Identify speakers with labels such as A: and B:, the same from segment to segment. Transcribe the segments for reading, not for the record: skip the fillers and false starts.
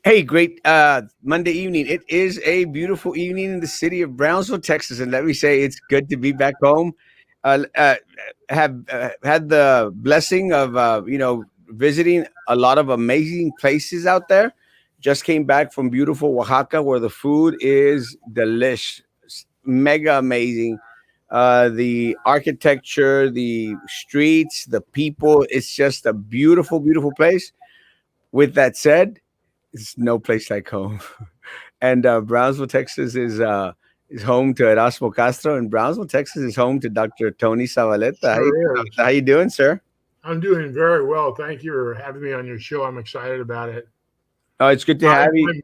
A: Hey, great Monday evening. It is a beautiful evening in the city of Brownsville, Texas, and let me say it's good to be back home. Have had the blessing of visiting a lot of amazing places out there. Just came back from beautiful Oaxaca, where the food is delicious, mega amazing. The architecture, the streets, the people—it's just a beautiful, beautiful place. With that said, it's no place like home. And Brownsville, Texas is home to Erasmo Castro, and Brownsville, Texas is home to Dr. Tony Zavaleta.
B: Sure is.
A: How you doing, sir?
B: I'm doing very well. Thank you for having me on your show. I'm excited about it.
A: Oh, it's good to
B: I,
A: have you.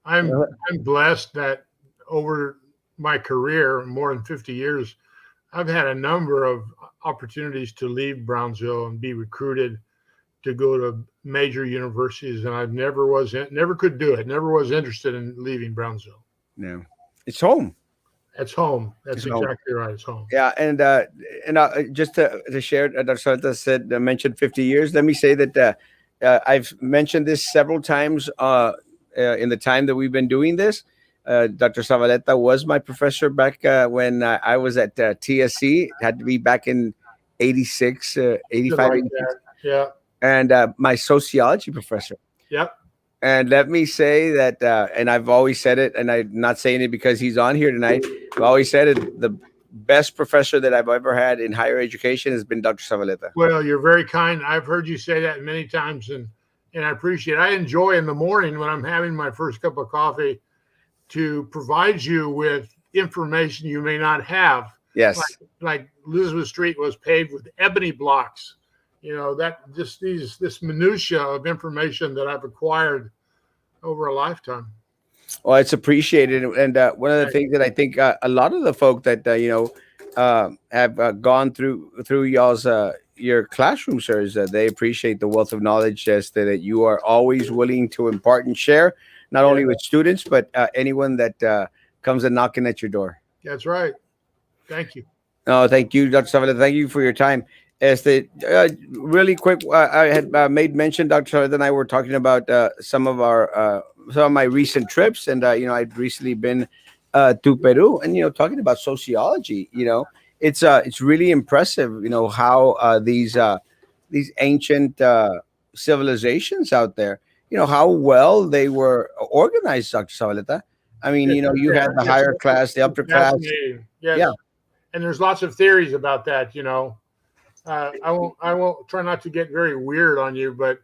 B: I'm I'm blessed that over my career, more than 50 years, I've had a number of opportunities to leave Brownsville and be recruited to go to major universities, and I never could do it. Never was interested in leaving Brownsville.
A: No, it's home.
B: It's home.
A: It's
B: That's
A: home.
B: exactly right. It's home.
A: Yeah, and just to share, Dr. Saleta said mentioned 50 years. Let me say that I've mentioned this several times in the time that we've been doing this. Dr. Zavaleta was my professor back when I was at TSC. It had to be back in 86,
B: Just
A: 85,
B: like
A: 86,
B: that. Yeah.
A: and my sociology professor.
B: Yep.
A: And let me say that, and I've always said it, and I'm not saying it because he's on here tonight. I've always said it. The best professor that I've ever had in higher education has been Dr. Zavaleta.
B: Well, you're very kind. I've heard you say that many times, and I appreciate it. I enjoy in the morning when I'm having my first cup of coffee to provide you with information you may not have. Like
A: Yes.
B: like Elizabeth Street was paved with ebony blocks. That just this minutia of information that I've acquired over a lifetime.
A: Well, it's appreciated. And one of the
B: Thank
A: things that I think a lot of the folk that, have gone through y'all's your classroom, sir, is they appreciate the wealth of knowledge that you are always willing to impart and share, not
B: you. Yeah,
A: only with students, but anyone that comes and knocking at your door.
B: that's right. Thank you.
A: No, thank you, Dr. Zavala. Thank you for your time. As the really quick, I had made mention, Dr. Zavala and I were talking about some of my recent trips, and I'd recently been to Peru, and talking about sociology. It's really impressive. How these ancient civilizations out there, how well they were organized, Dr. Zavala. I mean, you
B: Yeah,
A: had the higher class, the upper class.
B: fascinating.
A: Yeah,
B: Yes, and there's lots of theories about that. I won't try not to get very weird on you, but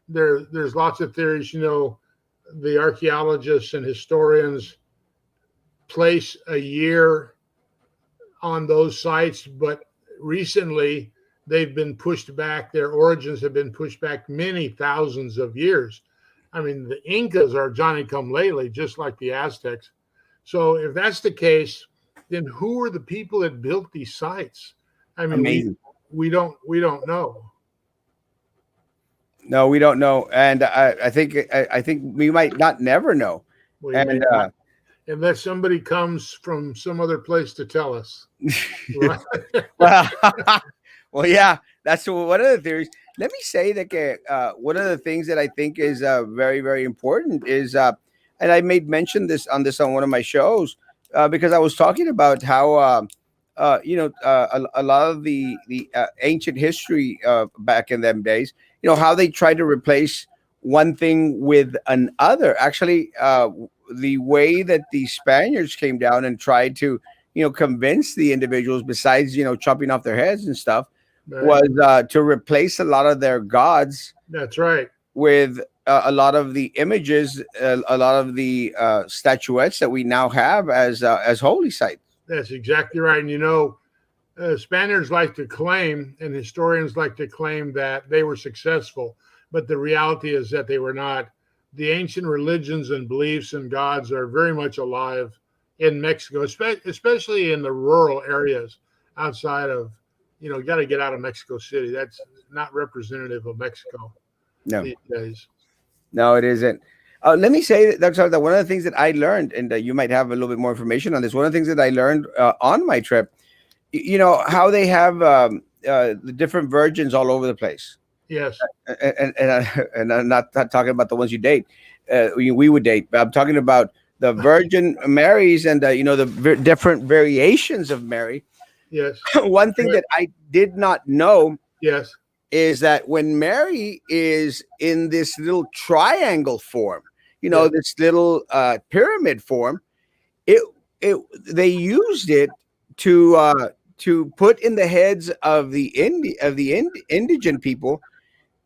B: there's lots of theories. The archaeologists and historians place a year on those sites, but recently they've been pushed back. Their origins have been pushed back many thousands of years. I mean, the Incas are Johnny come lately, just like the Aztecs. So if that's the case, then who are the people that built these sites? I mean, we
A: amazing.
B: we don't know.
A: No, we don't know, and I think we might not never know.
B: We may
A: And
B: not, unless somebody comes from some other place to tell us. Right?
A: well, well, yeah, that's one of the theories. Let me say that one of the things that I think is very, very important is, and I made mention on one of my shows because I was talking about how a lot of the ancient history back in them days, how they tried to replace one thing with another. Actually, the way that the Spaniards came down and tried to convince the individuals, besides chopping off their heads and stuff,
B: Right.
A: was to replace a lot of their gods
B: That's right.
A: with a lot of the images, a lot of the statuettes that we now have as holy sites.
B: That's exactly right. And Spaniards like to claim, and historians like to claim, that they were successful, but the reality is that they were not. The ancient religions and beliefs and gods are very much alive in Mexico, especially in the rural areas outside of, you got to get out of Mexico City. That's not representative of Mexico
A: No,
B: these days.
A: no, it isn't. Let me say that, Dr. Salazar, one of the things that I learned, and you might have a little bit more information on this. One of the things that I learned on my trip, how they have the different virgins all over the place.
B: Yes.
A: And I'm not talking about the ones you date. we would date. I'm talking about the Virgin Marys and the different variations of Mary.
B: Yes.
A: One thing that I did not know
B: Yes.
A: is that when Mary is in this little triangle form,
B: Yes.
A: this little pyramid form, it it they used it to put in the heads of the indigent people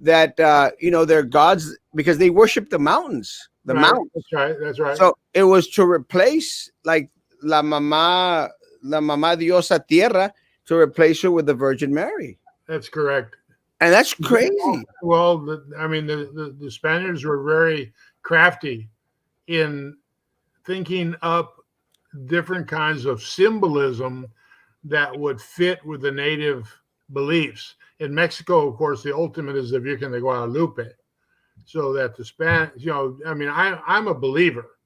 A: that they're gods because they worship the mountains, the
B: Right.
A: mounts.
B: That's right. That's right.
A: So it was to replace like la mamá la mamá diosa tierra, to replace her with the Virgin Mary,
B: That's correct.
A: and that's crazy.
B: Well, I mean, the Spaniards were very crafty in thinking up different kinds of symbolism that would fit with the native beliefs. In Mexico, of course, the ultimate is the Virgen de Guadalupe. So that the Spanish, I mean, I'm a believer.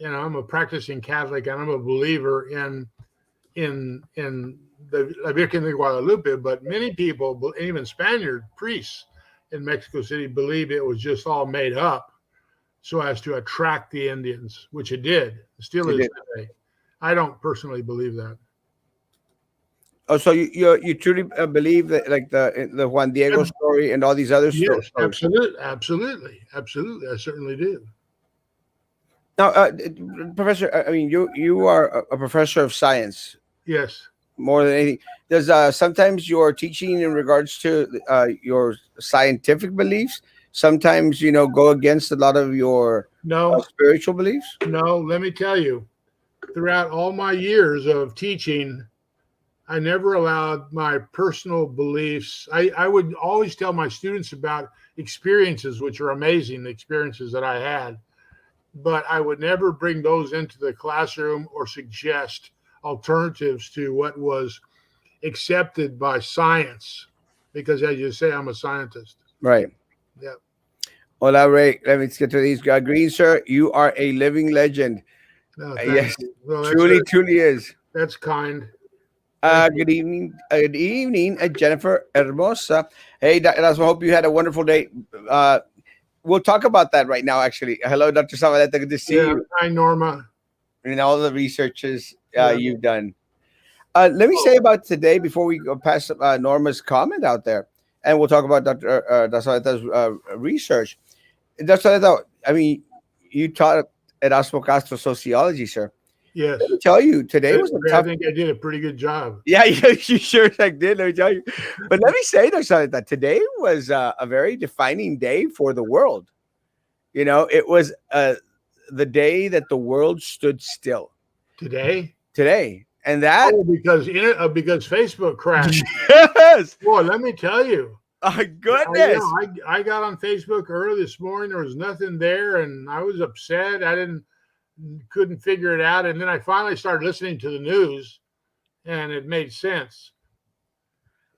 B: I'm a practicing Catholic, and I'm a believer in the La Virgen de Guadalupe. But many people, even Spaniard priests in Mexico City, believe it was just all made up so as to attract the Indians, which it did. It still
A: It
B: is
A: did.
B: today. I don't personally believe that.
A: Oh, so you truly believe that, like the Juan Diego story and all these other
B: Yes,
A: stories.
B: absolutely, absolutely, absolutely. I certainly do.
A: Now, Professor, I mean, you are a professor of science
B: Yes.
A: more than anything. Does sometimes your teaching in regards to your scientific beliefs sometimes go against a lot of your
B: No,
A: spiritual beliefs?
B: no. Let me tell you, throughout all my years of teaching, I never allowed my personal beliefs. I would always tell my students about experiences, which are amazing, the experiences that I had, but I would never bring those into the classroom or suggest alternatives to what was accepted by science. Because, as you say, I'm a scientist.
A: Right.
B: Yeah.
A: Hola, Ray. Let's get to these. Green, sir, you are a living legend.
B: No, thank
A: Yes,
B: you. Well,
A: truly is.
B: that's kind. Thank you.
A: Good evening. Good evening, Jennifer Hermosa. Hey, Dr. Erasmo, hope you had a wonderful day. We'll talk about that right now, actually. Hello, Dr. Savaleta. Good to see
B: Yeah.
A: you
B: Hi, Norma.
A: and all the researches
B: Yeah.
A: you've done. Let me say about today before we go past Norma's comment out there, and we'll talk about Dr. Savaleta's research. Dr. Savaleta, I mean, you taught Erasmo Castro sociology, sir.
B: Yes.
A: Let me tell you, today was a
B: I
A: tough.
B: think I did a pretty good job.
A: Yeah, you sure heck did. Let me tell you. But let me say though, something that today was a very defining day for the world. It was the day that the world stood still.
B: Today.
A: Today, and that
B: Oh, because Facebook crashed.
A: yes,
B: Boy, let me tell you.
A: oh
B: Yeah,
A: goodness.
B: I got on Facebook early this morning. There was nothing there, and I was upset. I couldn't figure it out, and then I finally started listening to the news, and it made sense.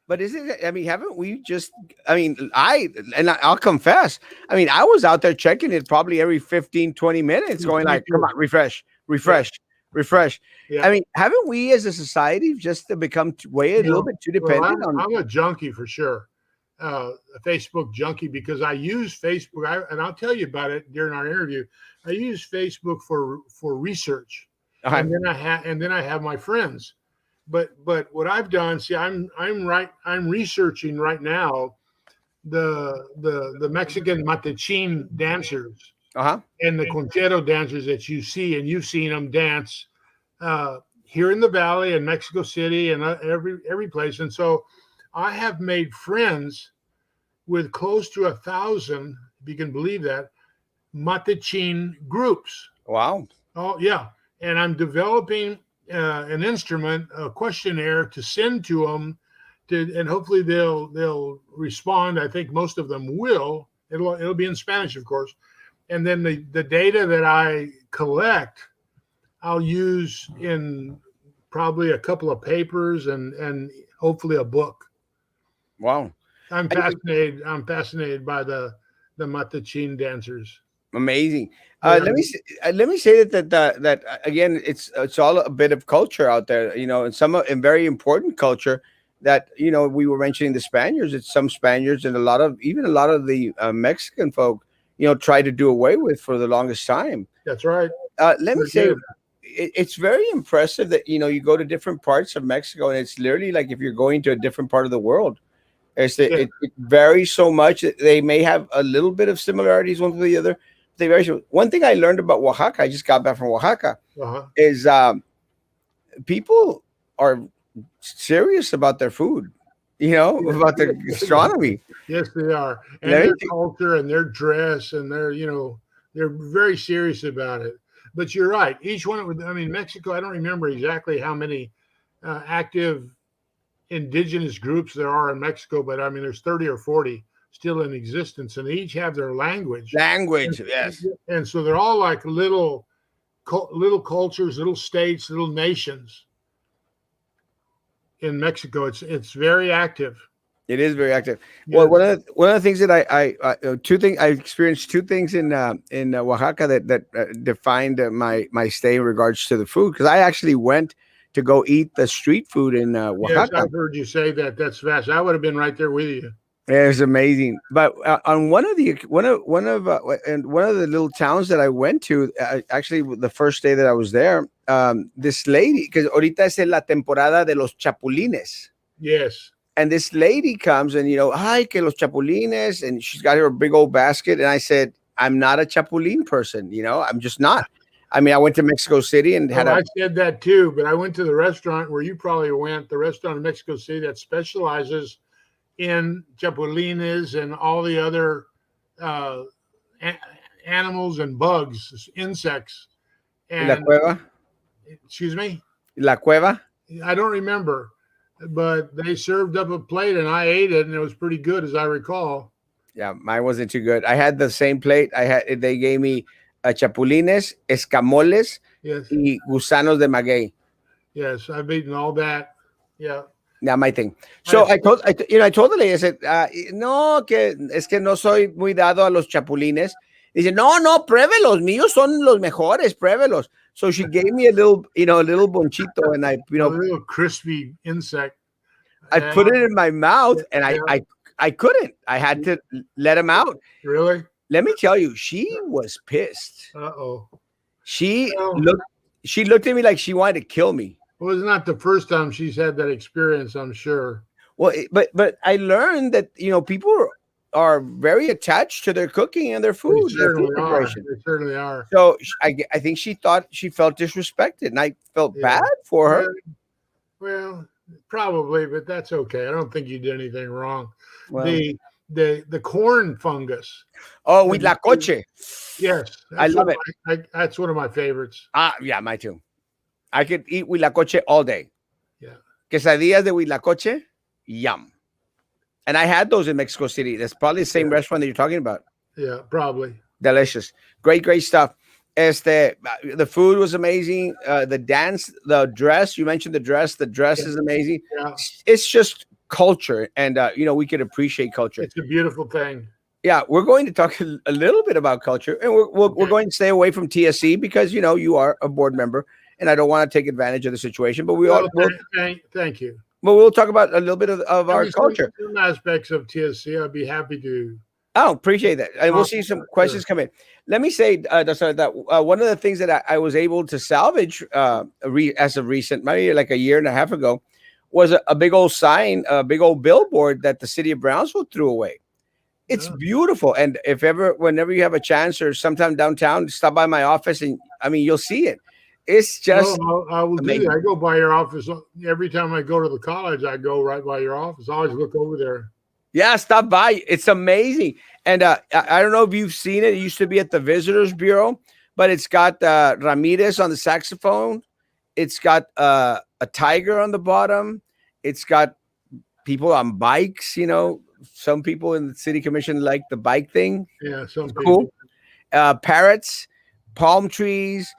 A: But isn't it? I mean, haven't we just? I mean, I'll confess. I mean, I was out there checking it probably every 15, 20 minutes, going
B: Me
A: like, "Come
B: too.
A: on, refresh, refresh."
B: Yeah.
A: I mean, haven't we as a society just become way a little bit too
B: Well,
A: dependent on?
B: I'm a junkie for sure, a Facebook junkie because I use Facebook, and I'll tell you about it during our interview. I use Facebook for research, and then I have my friends. But what I've done, see, I'm researching right now the Mexican matechin dancers
A: Uh-huh.
B: and the conchero dancers that you see, and you've seen them dance here in the Valley in Mexico City and every place. And so I have made friends with close to 1,000, if you can believe that, matechin groups.
A: Wow.
B: Oh yeah, and I'm developing an instrument, a questionnaire to send to them, and hopefully they'll respond. I think most of them will. It'll be in Spanish, of course, and then the data that I collect, I'll use in probably a couple of papers and hopefully a book.
A: Wow.
B: I'm fascinated. I'm fascinated by the matachin dancers.
A: Amazing.
B: They're
A: Let me say that again, it's all a bit of culture out there, and and very important culture that we were mentioning the Spaniards. It's some Spaniards and a lot of the Mexican folk. tried to do away with for the longest time.
B: That's right.
A: Let me
B: Sure
A: say,
B: did.
A: it's very impressive that you go to different parts of Mexico, and it's literally like if you're going to a different part of the world.
B: Yeah.
A: It varies so much that they may have a little bit of similarities one to the other. They vary. One thing I learned about Oaxaca, I just got back from Oaxaca,
B: Uh-huh.
A: is people are serious about their food, about their gastronomy.
B: Yes, they are. And
A: Let me
B: their culture and their dress and they're very serious about it. But you're right. Each one of I mean, Mexico, I don't remember exactly how many active indigenous groups there are in Mexico, but I mean, there's 30 or 40 still in existence, and they each have their language.
A: language,
B: And,
A: yes.
B: and so they're all like little cultures, little states, little nations in Mexico. It's very active.
A: It is very active. Well,
B: Yes.
A: one of the things that two things I experienced two things in Oaxaca that defined my stay in regards to the food, because I actually went to go eat the street food in
B: Yes,
A: Oaxaca.
B: I've heard you say that. That's fast. I would have been right there with you.
A: It was amazing. But on one of the little towns that I went to, actually the first day that I was there, this lady, because ahorita es la temporada de los chapulines.
B: Yes.
A: And this lady comes and, hi, que los chapulines. And she's got her big old basket. And I said, I'm not a chapulín person. I'm just not. I mean, I went to Mexico City and had
B: Oh,
A: a,
B: I said that too, but I went to the restaurant where you probably went, the restaurant in Mexico City that specializes in chapulines and all the other uh, a- animals and bugs, insects.
A: la
B: And
A: cueva,
B: excuse me,
A: la cueva.
B: I don't remember, but they served up a plate and I ate it and it was pretty good as I recall.
A: Yeah, mine wasn't too good. I had the same plate. They gave me chapulines, escamoles,
B: Yes,
A: y gusanos de maguey.
B: yes, I've eaten all that. Yeah,
A: Not my thing.
B: I,
A: So I told the lady, I said, no, que es que no soy muy dado a los chapulines. Dice, no, no, pruebe los míos son los mejores, pruébelos. So she gave me a little bonchito, and
B: a little crispy insect.
A: I
B: Yeah,
A: put it in my mouth, and
B: yeah,
A: I couldn't. I had to let him out.
B: really?
A: Let me tell you, she was pissed.
B: Uh-oh.
A: She
B: Well,
A: looked, she looked at me like she wanted to kill me.
B: it was not the first time she's had that experience, I'm sure.
A: Well, but I learned that people are very attached to their cooking and
B: They
A: their food
B: certainly are.
A: preparation.
B: They certainly are.
A: So I think she thought she felt disrespected, and I felt
B: Yeah.
A: bad for her.
B: Well, well, probably, but that's okay. I don't think you did anything wrong.
A: Well,
B: The corn fungus.
A: oh, with la coche,
B: Yes,
A: I love it.
B: that's one of my favorites.
A: Yeah, my too. I could eat huitlacoche all day.
B: Yeah.
A: Quesadillas de huitlacoche, yum. And I had those in Mexico City. That's probably the same restaurant that you're talking about.
B: Yeah, probably.
A: Delicious. Great stuff. The food was amazing. The dance, the dress, you mentioned the dress. The dress is amazing.
B: Yeah.
A: It's just culture. And, we could appreciate culture.
B: It's a beautiful thing.
A: Yeah, we're going to talk a little bit about culture. And we're going to stay away from TSC because, you are a board member. And I don't want to take advantage of the situation. But
B: Thank you.
A: Well, we'll talk about a little bit of our culture.
B: Some aspects of TSC, I'd be happy to.
A: Oh, appreciate that. And we'll see some questions come in. Let me say, that one of the things that I was able to salvage as of recent, maybe like a year and a half ago, was a big old sign, a big old billboard that the city of Brownsville threw away. It's beautiful. And whenever you have a chance or sometime downtown, stop by my office and you'll see it. It's just
B: I will
A: amazing.
B: do that. I go by your office every time I go to the college. I go right by your office. I always look over there.
A: Yeah, stop by. It's amazing. And I don't know if you've seen it. It used to be at the Visitors Bureau, but it's got Ramirez on the saxophone. It's got a tiger on the bottom. It's got people on bikes. Some people in the city commission like the bike thing.
B: Yeah, some
A: Cool. Parrots, palm trees.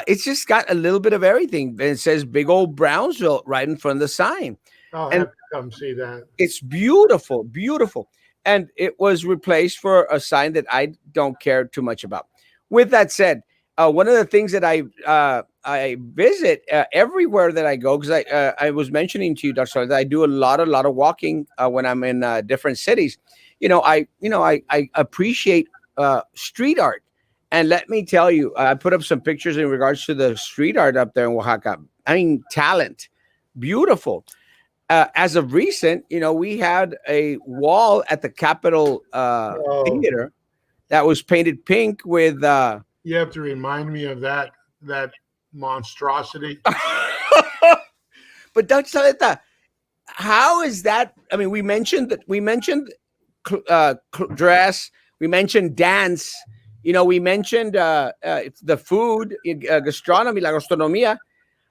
A: It's just got a little bit of everything. And it says big old Brownsville right in front of the sign.
B: I'll have to come see that.
A: It's beautiful, beautiful. And it was replaced for a sign that I don't care too much about. With that said, one of the things that I visit everywhere that I go, because I was mentioning to you, Dr. Soler, that I do a lot of walking when I'm in different cities. I appreciate street art. And let me tell you, I put up some pictures in regards to the street art up there in Oaxaca. I mean, talent, beautiful. As of recent, we had a wall at the Capitol
B: Oh,
A: Theater that was painted pink with.
B: you have to remind me of that monstrosity.
A: But Dr. Saleta, how is that? I mean, we mentioned dress, we mentioned dance, we mentioned the food, gastronomy, la gastronomía.
B: Yeah.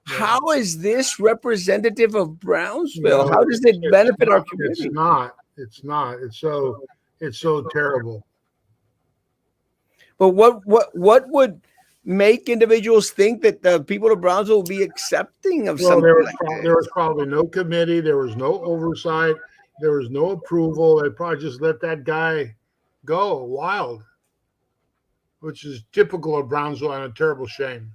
A: How is this representative of Brownsville?
B: No,
A: How does it
B: it's
A: benefit our
B: not. It's
A: community?
B: not. It's not. It's so terrible.
A: But what would make individuals think that the people of Brownsville will be accepting of
B: Well,
A: something like
B: there
A: this?
B: was probably no committee. There was no oversight. There was no approval. They probably just let that guy go wild, which is typical of Brownsville and a terrible shame.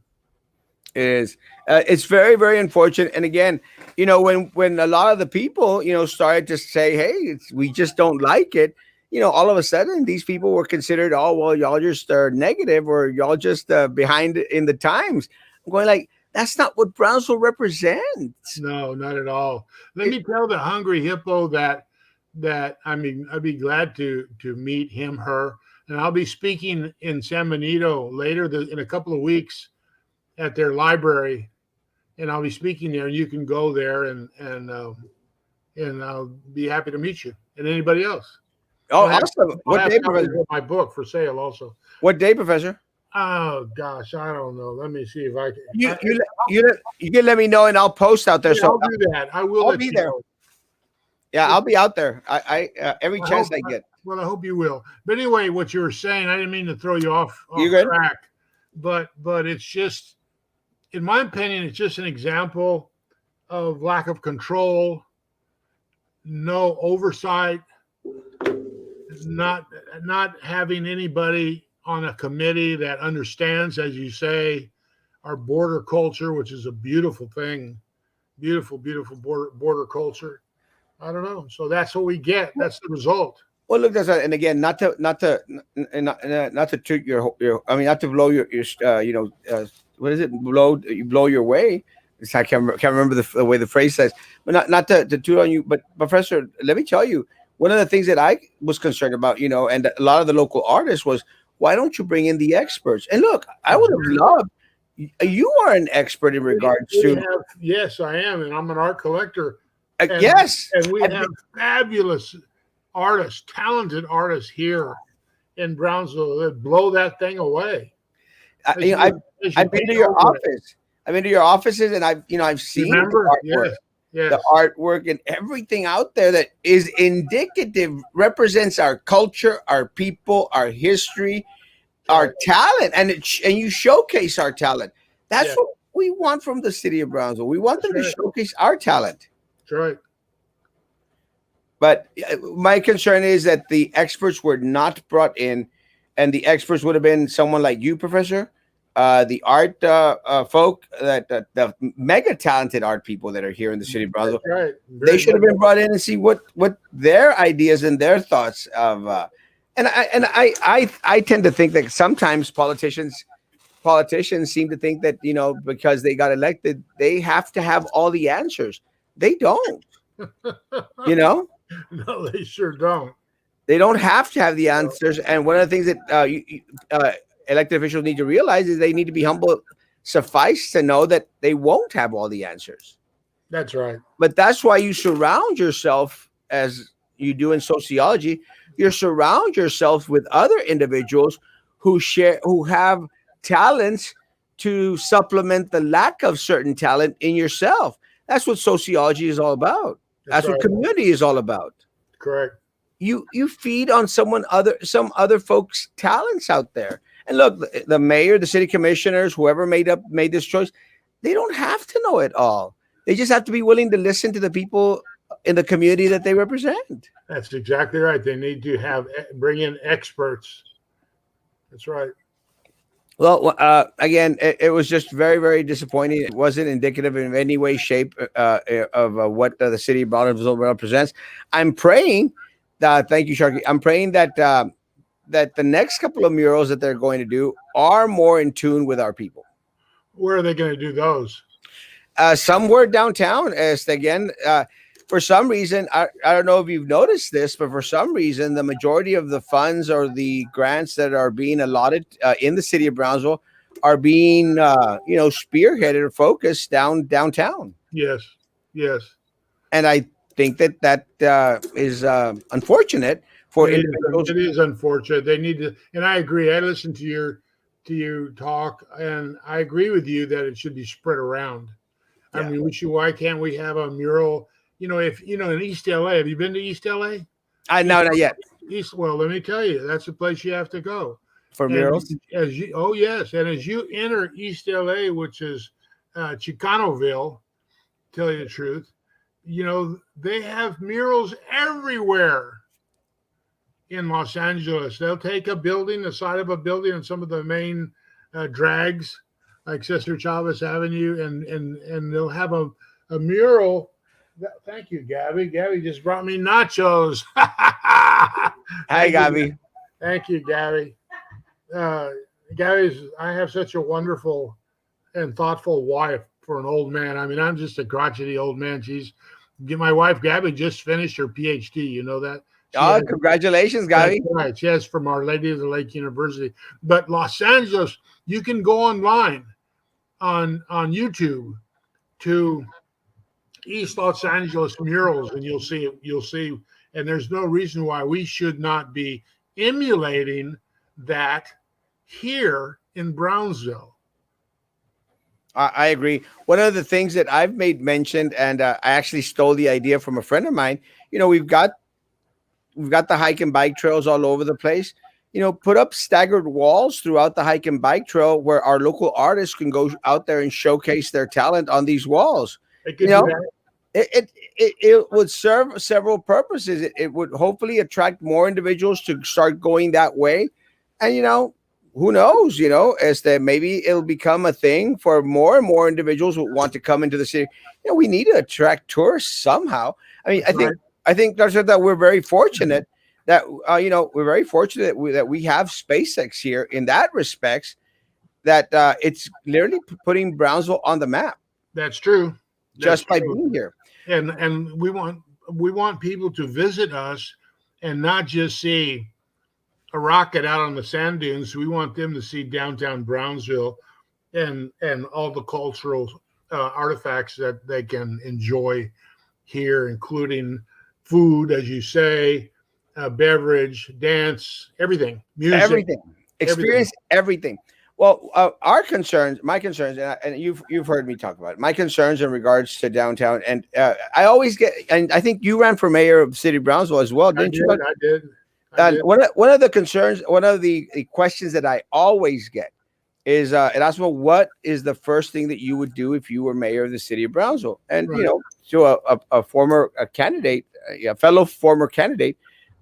A: Is it's very, very unfortunate. And again, when a lot of the people started to say, hey, we just don't like it, all of a sudden these people were considered, oh well, y'all just are negative, or y'all just behind in the times. I'm going like, that's not what Brownsville represents.
B: No, not at all. Let me tell the hungry hippo that I mean I'd be glad to meet him, her, and I'll be speaking in San Benito later in a couple of weeks at their library, and I'll be speaking there. And you can go there, and I'll be happy to meet you and anybody else.
A: Oh,
B: I'll have,
A: awesome.
B: I'll
A: What
B: have
A: day,
B: copies
A: Professor?
B: of my book for sale also.
A: What day, Professor?
B: Oh gosh, I don't know. Let me see if I can.
A: You can let me know, and I'll post out there.
B: Yeah,
A: So
B: I'll do that. I will
A: I'll
B: let
A: be
B: you
A: there.
B: know.
A: Yeah, I'll be out there. I every
B: I
A: chance
B: hope,
A: I get.
B: well, I hope you will. But anyway, what you were saying, I didn't mean to throw you
A: You
B: off
A: good?
B: track, but it's just, in my opinion, it's just an example of lack of control, no oversight, not having anybody on a committee that understands, as you say, our border culture, which is a beautiful thing, beautiful border culture. I don't know. So that's what we get. That's the result.
A: Well, look, that's and again, not to toot I mean, not to blow your what is it? Blow your way. I can't remember the way the phrase says, but not to toot on you. But Professor, let me tell you, one of the things that I was concerned about, and a lot of the local artists was, why don't you bring in the experts? And look, I would have loved. You are an expert in regards
B: We
A: to
B: have, yes, I am, and I'm an art collector,
A: yes.
B: and we have fabulous artists, talented artists here in Brownsville that blow that thing away.
A: I've been to your office. I've been to your offices, and I've seen
B: Remember?
A: the artwork,
B: Yes.
A: the artwork, and everything out there that is indicative, represents our culture, our people, our history, our talent, and you showcase our talent. That's what we want from the city of Brownsville. We want them to showcase our talent.
B: That's right.
A: But my concern is that the experts were not brought in, and the experts would have been someone like you, Professor, the art folk, that the mega talented art people that are here in the city of Brownsville.
B: Right.
A: They should have been brought in and see what their ideas and their thoughts of. And I tend to think that sometimes politicians seem to think that because they got elected, they have to have all the answers. They don't.
B: No, they sure don't.
A: They don't have to have the answers. And one of the things that elected officials need to realize is they need to be humble, suffice to know that they won't have all the answers.
B: That's right.
A: But that's why you surround yourself, as you do in sociology, you surround yourself with other individuals who have talents to supplement the lack of certain talent in yourself. That's what sociology is all about. That's what community is all about.
B: Correct.
A: You feed on some other folks' talents out there. And look, the mayor, the city commissioners, whoever made this choice, they don't have to know it all. They just have to be willing to listen to the people in the community that they represent.
B: That's exactly right. They need to bring in experts. That's right.
A: Well, again, it was just very, very disappointing. It wasn't indicative in any way, shape of what the city of Brownsville represents. I'm praying that, thank you, Sharky. I'm praying that that the next couple of murals that they're going to do are more in tune with our people.
B: Where are they going to do those?
A: Somewhere downtown, as again, for some reason, I don't know if you've noticed this, but for some reason, the majority of the funds or the grants that are being allotted in the city of Brownsville are being, spearheaded or focused downtown.
B: Yes, yes.
A: And I think that is unfortunate for
B: It is.
A: individuals.
B: It is unfortunate. They need to, and I agree. I listened to you talk, and I agree with you that it should be spread around. I
A: Yeah,
B: mean, why can't we have a mural? If in East LA, have you been to East LA?
A: I
B: East
A: know not yet
B: East. Well, let me tell you, that's the place you have to go.
A: for
B: And
A: murals.
B: as you, oh yes, and as you enter East LA, which is Chicanoville, tell you the truth, they have murals everywhere in Los Angeles. They'll take a building, the side of a building, and some of the main drags, like Cesar Chavez Avenue, and they'll have a mural. Thank you, Gabby. Gabby just brought me nachos.
A: Hi,
B: Thank you,
A: Gabby.
B: thank you, Gabby. Uh, I have such a wonderful and thoughtful wife for an old man. I mean, I'm just a crotchety old man. My wife Gabby just finished her PhD. You know that she
A: Oh,
B: has.
A: congratulations,
B: That's
A: Gabby.
B: right. She has from Our Lady of the Lake University. But Los Angeles, you can go online on YouTube to East Los Angeles murals, and you'll see, and there's no reason why we should not be emulating that here in Brownsville.
A: I agree. One of the things that I've made mentioned, and I actually stole the idea from a friend of mine. We've got the hike and bike trails all over the place. Put up staggered walls throughout the hike and bike trail where our local artists can go out there and showcase their talent on these walls.
B: They
A: You
B: could do
A: know,
B: that.
A: it would serve several purposes. It would hopefully attract more individuals to start going that way. And who knows, as that maybe it'll become a thing for more and more individuals who want to come into the city. We need to attract tourists somehow. I mean,
B: That's right.
A: I think Dr. that we're very fortunate that we're very fortunate that we have SpaceX here in that respects, that it's literally putting Brownsville on the map
B: That's true. That's
A: just by
B: true.
A: being here.
B: And we want people to visit us and not just see a rocket out on the sand dunes. We want them to see downtown Brownsville and all the cultural artifacts that they can enjoy here, including food, as you say, beverage, dance, everything, music,
A: Everything,
B: everything.
A: experience everything. Well, our concerns, my concerns, and you've heard me talk about it, my concerns in regards to downtown, and I always get, and I think you ran for mayor of City of Brownsville as well,
B: I
A: didn't you?
B: did, I did, I
A: And
B: did.
A: one of the concerns, one of the questions that I always get is, Erasmo, what is the first thing that you would do if you were mayor of the City of Brownsville? And
B: Right.
A: to a former candidate, a fellow former candidate.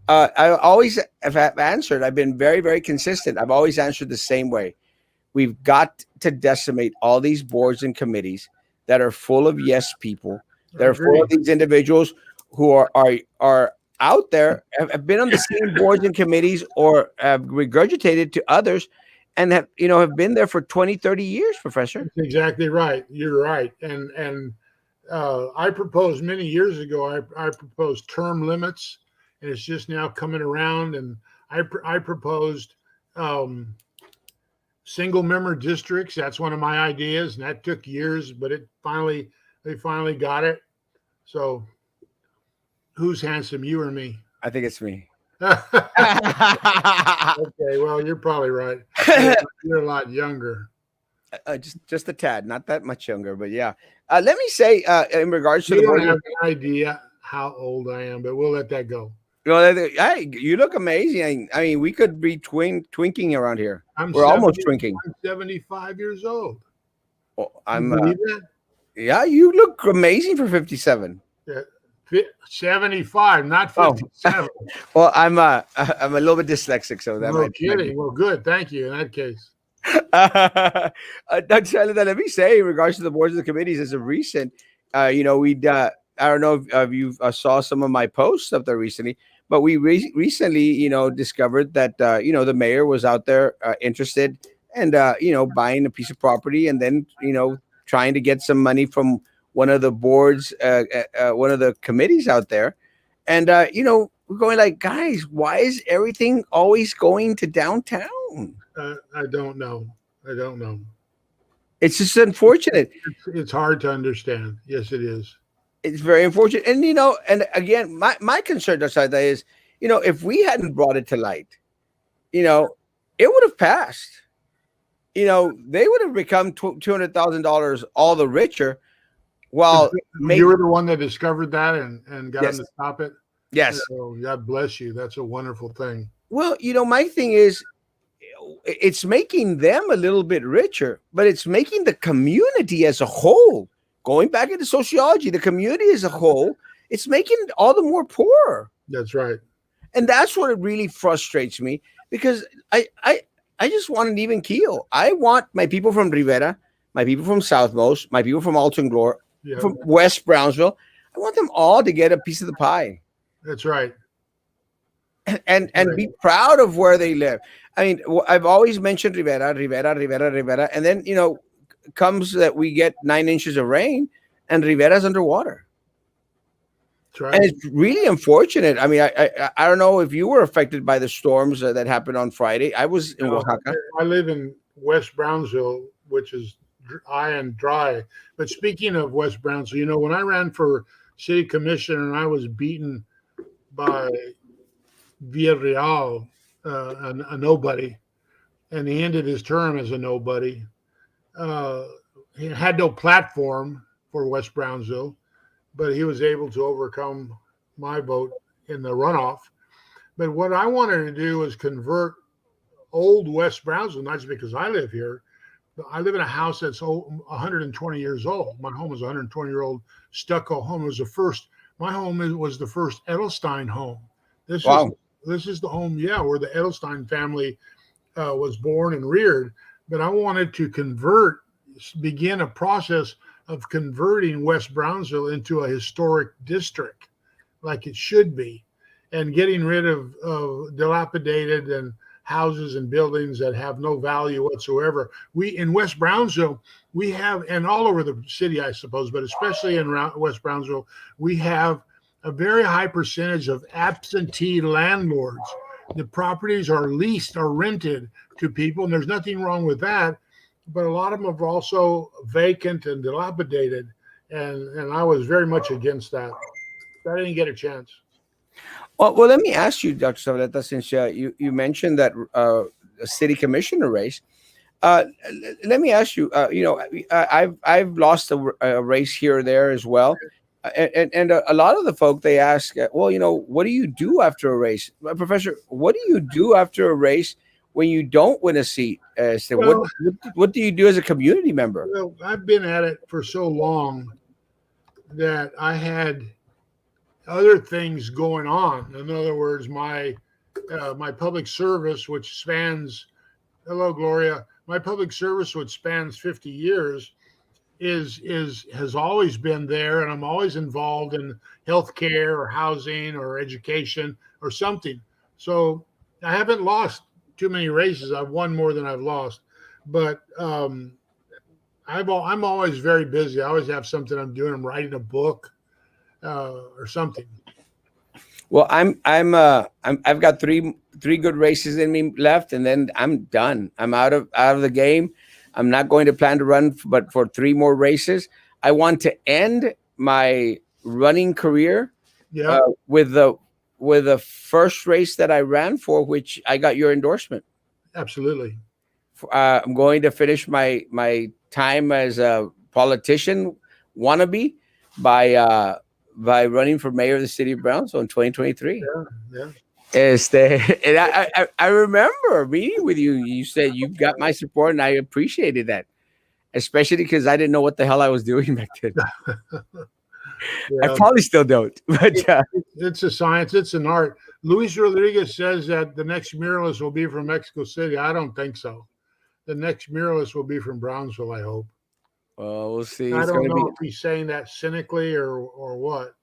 A: I always have answered. I've been very, very consistent. I've always answered the same way. We've got to decimate all these boards and committees that are full of yes people.
B: I
A: They're full
B: agree.
A: of these individuals who are out there, have been on the same boards and committees, or have regurgitated to others, and have been there for 20, 30 years, Professor.
B: That's exactly right. You're right. And I proposed many years ago. I proposed term limits, and it's just now coming around. And I proposed single member districts. That's one of my ideas, and that took years, but they finally got it. So who's handsome, you or me?
A: I think it's me.
B: Okay, well, you're probably right. You're a lot younger.
A: Just a tad, not that much younger, but yeah. Let me say, in regards to
B: You
A: the
B: don't
A: board,
B: have an idea how old I am, but we'll let that go.
A: hey, you look amazing. I mean, we could be twinking around here.
B: I'm
A: We're almost
B: 70,
A: twinking.
B: I'm 75 years old.
A: Oh,
B: You
A: I'm.
B: believe that?
A: Yeah, you look amazing for 57.
B: Yeah. 75, not
A: Oh,
B: 57.
A: well, I'm a little bit dyslexic, so that
B: No
A: might be.
B: kidding. Well, good. Thank you in that case.
A: Dr. Shalida, let me say, in regards to the boards and committees, as of recent, we'd. I don't know if you saw some of my posts up there recently, But we recently, discovered that the mayor was out there interested and buying a piece of property, and then trying to get some money from one of the boards, one of the committees out there, and we're going like, guys, why is everything always going to downtown?
B: I don't know. I don't know.
A: It's just unfortunate.
B: It's hard to understand. Yes, it is.
A: It's very unfortunate. And and again, my concern outside that is, if we hadn't brought it to light, you know, it would have passed. They would have become $200,000 all the richer. While
B: You
A: maybe
B: were the one that discovered that and got him
A: yes,
B: to stop it.
A: yes.
B: Oh, God bless you. That's a wonderful thing.
A: Well, my thing is, it's making them a little bit richer, but it's making the community as a whole. Going back into sociology, the community as a whole, it's making it all the more poor.
B: That's right.
A: And that's what it really frustrates me, because I just want an even keel. I want my people from Rivera, my people from Southmost, my people from Alton Glore,
B: Yeah,
A: from West Brownsville. I want them all to get a piece of the pie
B: that's right.
A: and be proud of where they live. I mean, I've always mentioned Rivera, Rivera, Rivera, Rivera, and then comes that we get 9 inches of rain, and Rivera's underwater.
B: That's right.
A: And it's really unfortunate. I mean, I don't know if you were affected by the storms that happened on Friday. I was in Oaxaca.
B: I live in West Brownsville, which is high and dry. But speaking of West Brownsville, when I ran for city commissioner and I was beaten by Villarreal, a nobody, and he ended his term as a nobody. He had no platform for West Brownsville, but he was able to overcome my vote in the runoff. But what I wanted to do was convert old West Brownsville, not just because I live here, but I live in a house that's 120 years old. My home is a 120-year-old stucco home. It was the first. My home was the first Edelstein home.
A: Wow.
B: This is the home, where the Edelstein family was born and reared. But I wanted to begin a process of converting West Brownsville into a historic district, like it should be, and getting rid of dilapidated and houses and buildings that have no value whatsoever. We in West Brownsville, we have, and all over the city, I suppose, but especially in West Brownsville, we have a very high percentage of absentee landlords. The properties are leased or rented to people, and there's nothing wrong with that. But a lot of them are also vacant and dilapidated, and I was very much against that. I didn't get a chance.
A: Well, let me ask you, Dr. Zavaleta, since you mentioned that a city commissioner race. Let me ask you. I've lost a race here or there as well, and a lot of the folk, they ask, well, what do you do after a race, Professor? What do you do after a race when you don't win a seat? So what do you do as a community member?
B: Well, I've been at it for so long that I had other things going on. In other words, my public service, which spans, hello Gloria, my public service, which spans 50 years, has always been there, and I'm always involved in healthcare or housing or education or something. So I haven't lost too many races. I've won more than I've lost, but I'm always very busy. I always have something I'm doing. I'm writing a book or something.
A: Well, I've got three good races in me left, and then I'm done. I'm out of the game. I'm not going to plan to run, but for 3 more races. I want to end my running career with the first race that I ran for, which I got your endorsement.
B: Absolutely.
A: I'm going to finish my time as a politician wannabe by running for mayor of the city of Brownsville in 2023.
B: Yeah.
A: And I remember meeting with you. You said you've got my support, and I appreciated that, especially because I didn't know what the hell I was doing back then. I probably still don't, but
B: it's a science. It's an art. Luis Rodriguez says that the next muralist will be from Mexico City. I don't think so. The next muralist will be from Brownsville, I hope.
A: Well, we'll see.
B: I don't know if he's saying that cynically or what.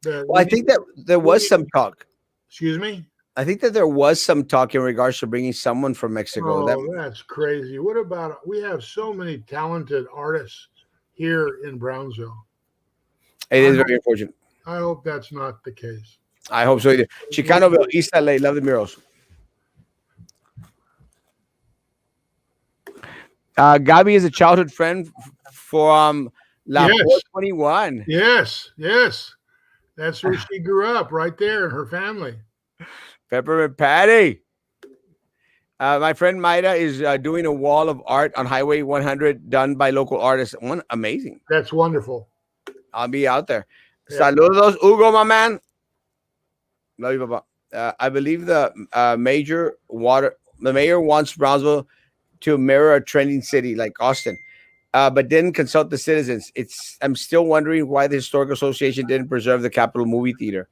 A: Well, I think that there was some talk.
B: Excuse me.
A: I think that there was some talk in regards to bringing someone from Mexico. That
B: Oh, that's crazy. What about we have so many talented artists here in Brownsville.
A: it
B: I
A: is
B: hope
A: very unfortunate.
B: I hope that's not the case.
A: I hope so either.
B: What
A: Chicanoville, East LA, love the murals. Gabi is a childhood friend from La
B: Yes,
A: 421.
B: yes. That's where she grew up, right there, and her family.
A: Peppermint Patty. My friend Maida is doing a wall of art on Highway 100 done by local artists. One amazing.
B: That's wonderful.
A: I'll be out there.
B: Yeah,
A: Saludos, Hugo, my man. Love you, Papa. I believe the mayor wants Brownsville to mirror a trending city like Austin, but didn't consult the citizens. I'm still wondering why the Historic Association didn't preserve the Capitol movie theater.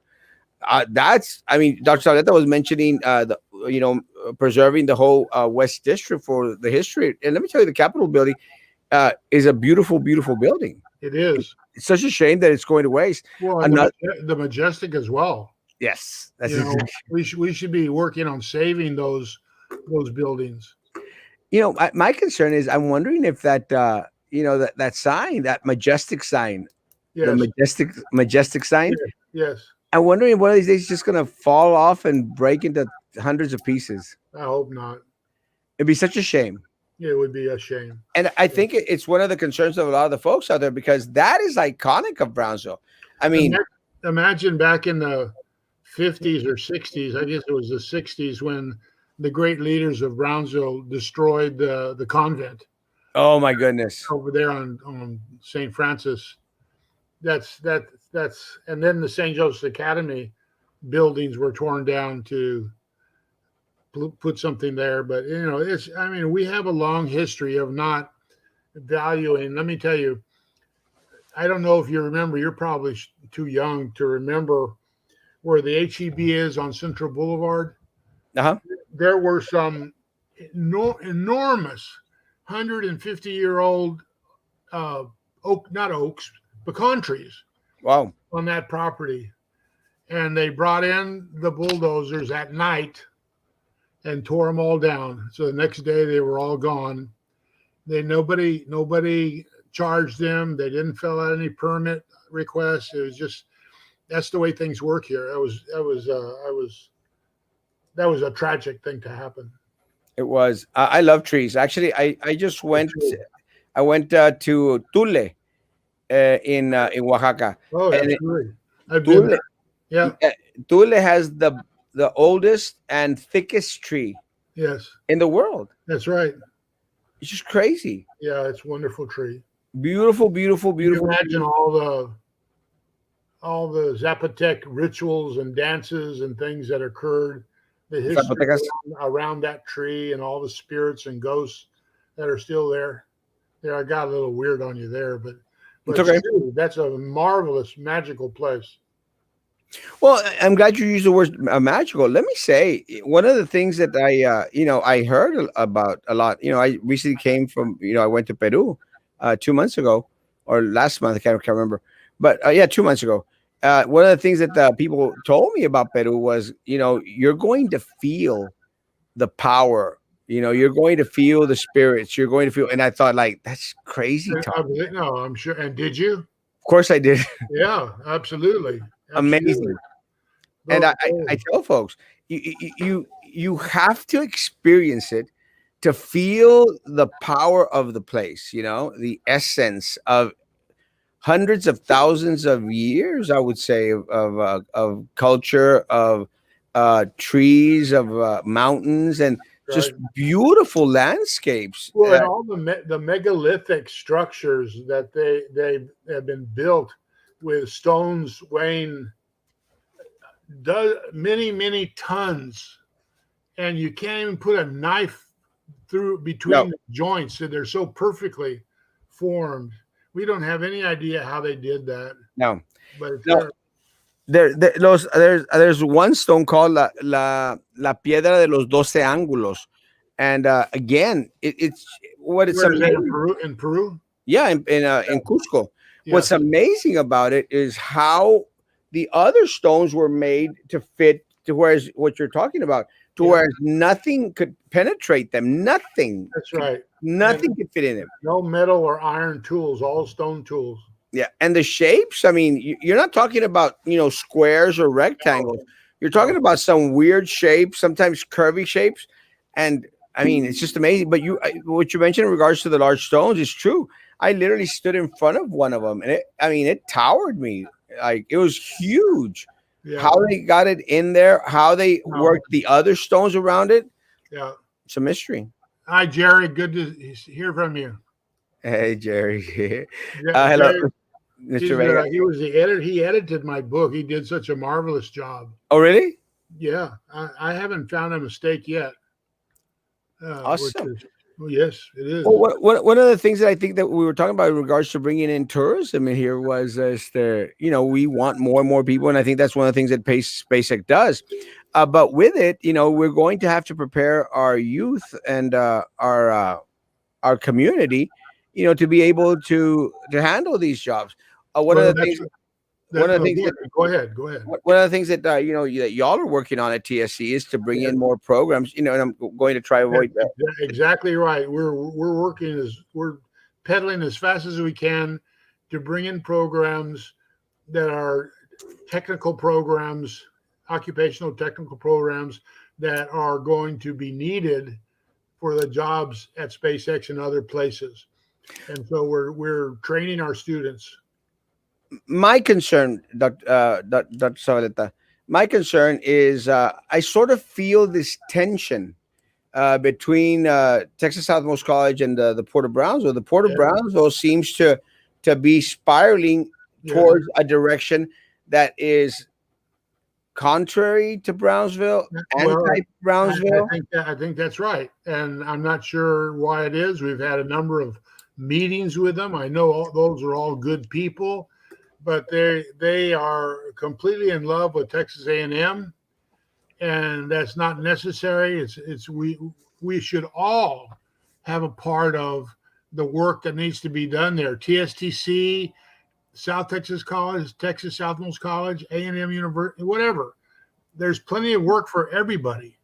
A: I mean, Dr. Saleta was mentioning preserving the whole West District for the history. And let me tell you, the Capitol building is a beautiful, beautiful building.
B: it is.
A: It's such a shame that it's going to waste.
B: Well, and
A: Another,
B: the majestic as well.
A: yes, that's
B: You know,
A: exactly.
B: we should be working on saving those buildings.
A: My concern is I'm wondering if that sign, that majestic sign, the
B: Yes,
A: majestic sign.
B: yes, yes.
A: I'm wondering if one of these days it's just gonna fall off and break into hundreds of pieces.
B: I hope not.
A: It'd be such a shame.
B: It would be a shame.
A: And I think it's one of the concerns of a lot of the folks out there because that is iconic of Brownsville. I mean,
B: Imagine back in the 50s or 60s, I guess it was the 60s, when the great leaders of Brownsville destroyed the convent
A: oh my goodness.
B: over there on St. Francis. That's and then the St. Joseph's Academy buildings were torn down to put something there. But it's I mean we have a long history of not valuing. Let me tell you, I don't know if you remember. You're probably too young to remember where the HEB is on Central Boulevard.
A: Uh-huh.
B: There were some enormous 150-year-old not oaks, pecan trees
A: Wow.
B: on that property. And they brought in the bulldozers at night and tore them all down. So the next day they were all gone. Nobody charged them. They didn't fill out any permit requests. It was just that's the way things work here. That was a tragic thing to happen.
A: It was. I love trees. Actually, I just went. I went to Tule in Oaxaca,
B: Oh,
A: and
B: absolutely. I've been
A: Tule
B: there. Yeah.
A: Tule has the oldest and thickest tree
B: Yes.
A: in the world.
B: That's right.
A: It's just crazy.
B: Yeah, it's a wonderful tree.
A: Beautiful, beautiful,
B: Can you
A: beautiful.
B: imagine all the Zapotec rituals and dances and things that occurred, the history
A: Zapotecas.
B: around that tree and all the spirits and ghosts that are still there. Yeah, I got a little weird on you there, but
A: It's okay.
B: true, that's a marvelous, magical place.
A: Well, I'm glad you used the word magical. Let me say one of the things that I heard about a lot. I recently came from, I went to Peru 2 months ago or last month. I can't remember, but yeah, 2 months ago. One of the things that people told me about Peru was, you're going to feel the power. You're going to feel the spirits. You're going to feel, and I thought, like, that's crazy talk.
B: No, I'm sure. And did you?
A: Of course, I did.
B: Yeah, absolutely.
A: Amazing. And I tell folks, you have to experience it to feel the power of the place. The essence of hundreds of thousands of years, I would say, of culture, of trees, of mountains, and just beautiful landscapes.
B: Well, and all the megalithic structures that they have been built with stones weighing many tons, and you can't even put a knife through between the joints, and they're so perfectly formed. We don't have any idea how they did that.
A: No,
B: but it's
A: no. There's one stone called la piedra de los 12 ángulos, and again, it's what it's amazing.
B: In Peru.
A: Yeah, in Cusco. Yeah. What's amazing about it is how the other stones were made to fit to whereas what you're talking about, to
B: Yeah,
A: whereas nothing could penetrate them.
B: that's right. And
A: Nothing could fit in them.
B: no metal or iron tools, all stone tools.
A: Yeah, and the shapes. I mean, you're not talking about squares or
B: No,
A: rectangles. You're talking
B: no.
A: about some weird shapes, sometimes curvy shapes, and I mean, it's just amazing. But what you mentioned in regards to the large stones is true. I literally stood in front of one of them, and I mean, it towered me. Like it was huge.
B: Yeah,
A: How they got it in there, how they
B: no,
A: worked the other stones around it,
B: yeah.
A: it's a mystery.
B: Hi, Jerry. Good to hear from you.
A: Hey, Jerry. Hello,
B: Jerry,
A: Mr. Vega.
B: he was the editor. He edited my book. He did such a marvelous job.
A: Oh, really?
B: Yeah, I haven't found a mistake yet. Which
A: Awesome.
B: is, well, yes, it is.
A: Well, one of the things that I think that we were talking about in regards to bringing in tourism in here was we want more and more people, and I think that's one of the things that SpaceX does. But with it, we're going to have to prepare our youth and our community, to be able to handle these jobs. One of
B: Well,
A: the things, one
B: that.
A: of the
B: No,
A: things that
B: go ahead. Go ahead.
A: one of the things that that y'all are working on at TSC is to bring
B: Yeah,
A: in more programs. And I'm going to try to avoid that.
B: exactly right. We're working as we're pedaling as fast as we can to bring in programs that are technical programs, occupational technical programs that are going to be needed for the jobs at SpaceX and other places. And so we're training our students.
A: My concern, Dr. Zavaleta, my concern is I sort of feel this tension between Texas Southmost College and the Port of Brownsville. The Port of
B: Yeah,
A: Brownsville seems to be spiraling
B: yeah.
A: towards a direction that is contrary to Brownsville,
B: Well,
A: anti-Brownsville.
B: I think that's right, and I'm not sure why it is. We've had a number of meetings with them. I know those are all good people, but they are completely in love with Texas A&M, and that's not necessary. It's we should all have a part of the work that needs to be done there. TSTC, South Texas College, Texas Southmost College, A&M University, whatever. There's plenty of work for everybody.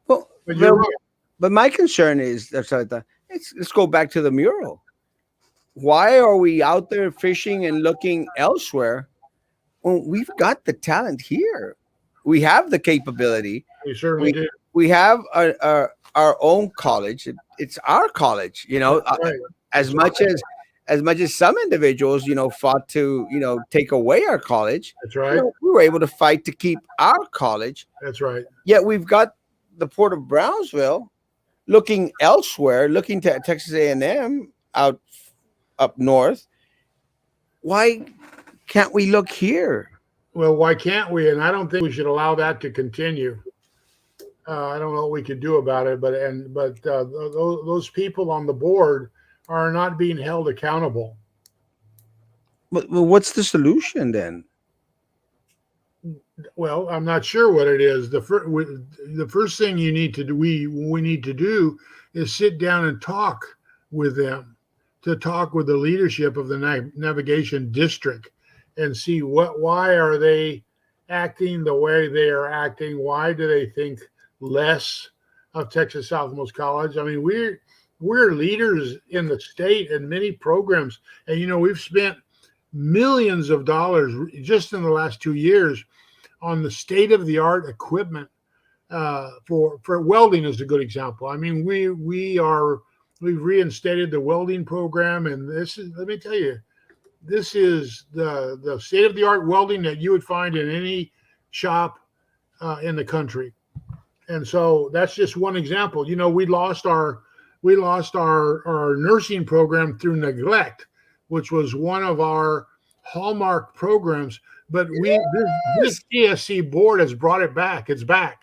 A: Well,
B: But you're right.
A: but my concern is let's go back to the mural. Why are we out there fishing and looking elsewhere when we've got the talent here? We have the capability.
B: We certainly
A: We
B: do.
A: we have our own college. It's our college.
B: Right.
A: As much as some individuals fought to take away our college,
B: That's right.
A: we were able to fight to keep our college.
B: That's right.
A: Yet we've got the Port of Brownsville looking elsewhere, looking to Texas A&M out up north. Why can't we look here?
B: Well, why can't we? And I don't think we should allow that to continue. I don't know what we could do about it, but those people on the board are not being held accountable.
A: But what's the solution then?
B: Well, I'm not sure what it is. The first thing you need to do, we need to do, is sit down and talk with them, to talk with the leadership of the navigation district, and see why are they acting the way they are acting? Why do they think less of Texas Southmost College? I mean, we're leaders in the state in many programs, and we've spent millions of dollars just in the last 2 years on the state of the art equipment for welding is a good example. I mean, we've reinstated the welding program, and this is, let me tell you, this is the state of the art welding that you would find in any shop in the country. And so that's just one example. We lost our nursing program through neglect, which was one of our hallmark programs. But this TSC board has brought it back. It's back.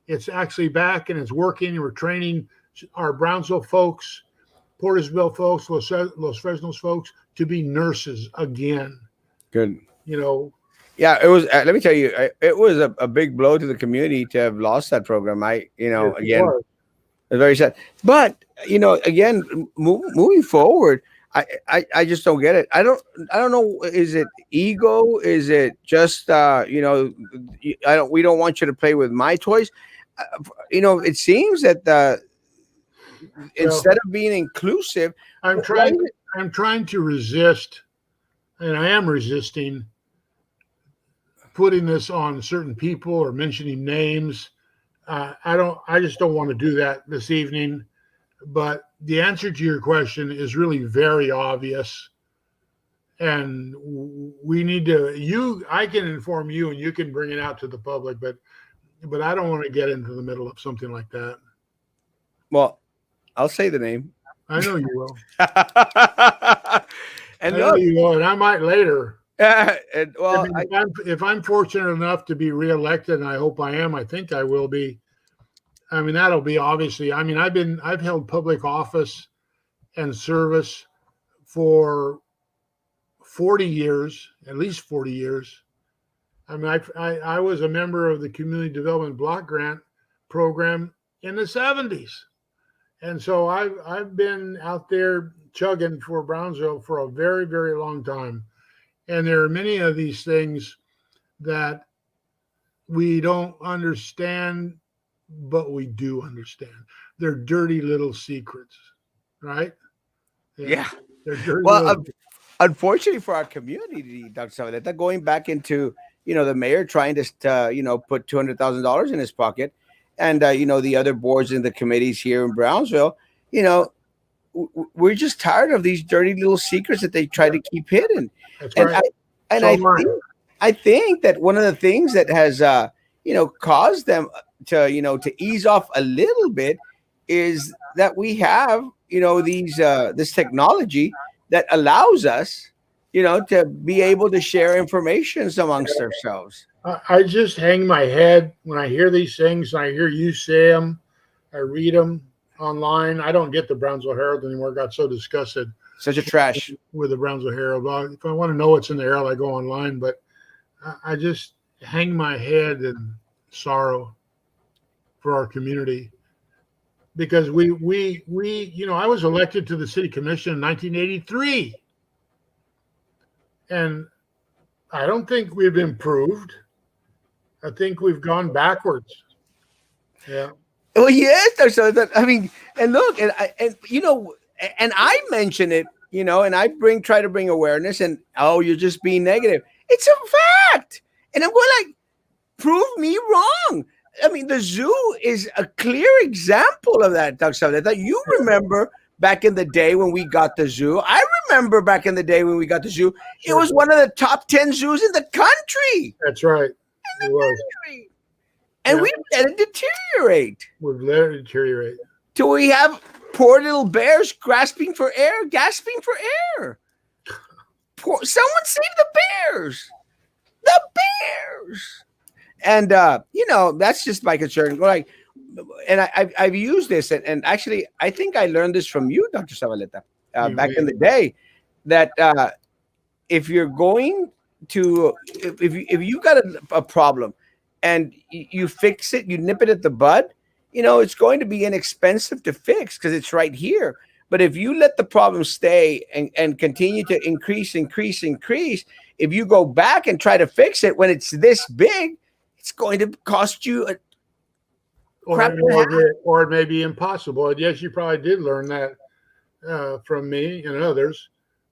B: It's actually back, and it's working. And we're training our Brownsville folks, Portersville folks, Los Fresnos folks to be nurses again.
A: Good.
B: Yeah,
A: it was. Let me tell you, it was a big blow to the community to have lost that program. Again, it's very sad. But again, moving forward, I just don't get it. I don't know. Is it ego? Is it just I don't we don't want you to play with my toys? It seems that
B: Well,
A: instead of being inclusive,
B: I'm
A: why
B: trying
A: is it?
B: I'm trying to resist, and I am resisting putting this on certain people or mentioning names. I just don't want to do that this evening. But the answer to your question is really very obvious, and we need to. I can inform you, and you can bring it out to the public. But I don't want to get into the middle of something like that.
A: Well, I'll say the name.
B: I know you will.
A: And
B: I know
A: look,
B: you will, and I might later.
A: and,
B: I
A: well,
B: mean, if I'm fortunate enough to be reelected, and I hope I am, I think I will be. I mean, that'll be obviously. I mean, I've held public office and service for 40 years, at least 40 years. I mean, I was a member of the Community Development Block Grant program in the 70s. And so I've been out there chugging for Brownsville for a very, very long time. And there are many of these things that we don't understand, but we do understand. They're dirty little secrets, right? Yeah,
A: yeah.
B: they're dirty
A: Well,
B: little.
A: unfortunately for our community, Dr. Savaleta, going back into the mayor trying to put $200,000 in his pocket, and the other boards and the committees here in Brownsville, you know, we're just tired of these dirty little secrets that they try
B: Yeah,
A: to keep hidden,
B: that's
A: and
B: right.
A: I and
B: So
A: I
B: am I.
A: think that one of the things that has caused them to ease off a little bit is that we have these this technology that allows us to be able to share information amongst ourselves.
B: I just hang my head when I hear these things. And I hear you say them. I read them online. I don't get the Brownsville Herald anymore. I got so disgusted
A: Such a trash.
B: with the Brownsville Herald. Well, if I want to know what's in the Herald, I go online. But I just hang my head in sorrow for our community because I was elected to the city commission in 1983, and I don't think we've improved. I think we've gone backwards. Yeah.
A: Oh yes, so that I mean, and look, and I mention it, and I try to bring awareness, and oh, you're just being negative. It's a fact, and I'm going like, prove me wrong. I mean, the zoo is a clear example of that, Doug Sutherland. That you remember back in the day when we got the zoo. I remember back in the day when we got the zoo. It
B: Sure.
A: was one of the top 10 zoos in the country.
B: That's right. It was.
A: And
B: Yeah.
A: we let it deteriorate
B: We've let it deteriorate.
A: till we have poor little bears gasping for air. Someone save the bears. The bears. And that's just my concern. Like, and I've used this, and actually, I think I learned this from you, Dr. Savaleta, back in the day. That if you're going to, if you got a problem, and you fix it, you nip it at the bud, it's going to be inexpensive to fix because it's right here. But if you let the problem stay and continue to increase, if you go back and try to fix it when it's this big, it's going to cost you a crap and a half.
B: Or it may be impossible. And yes, you probably did learn that from me and others,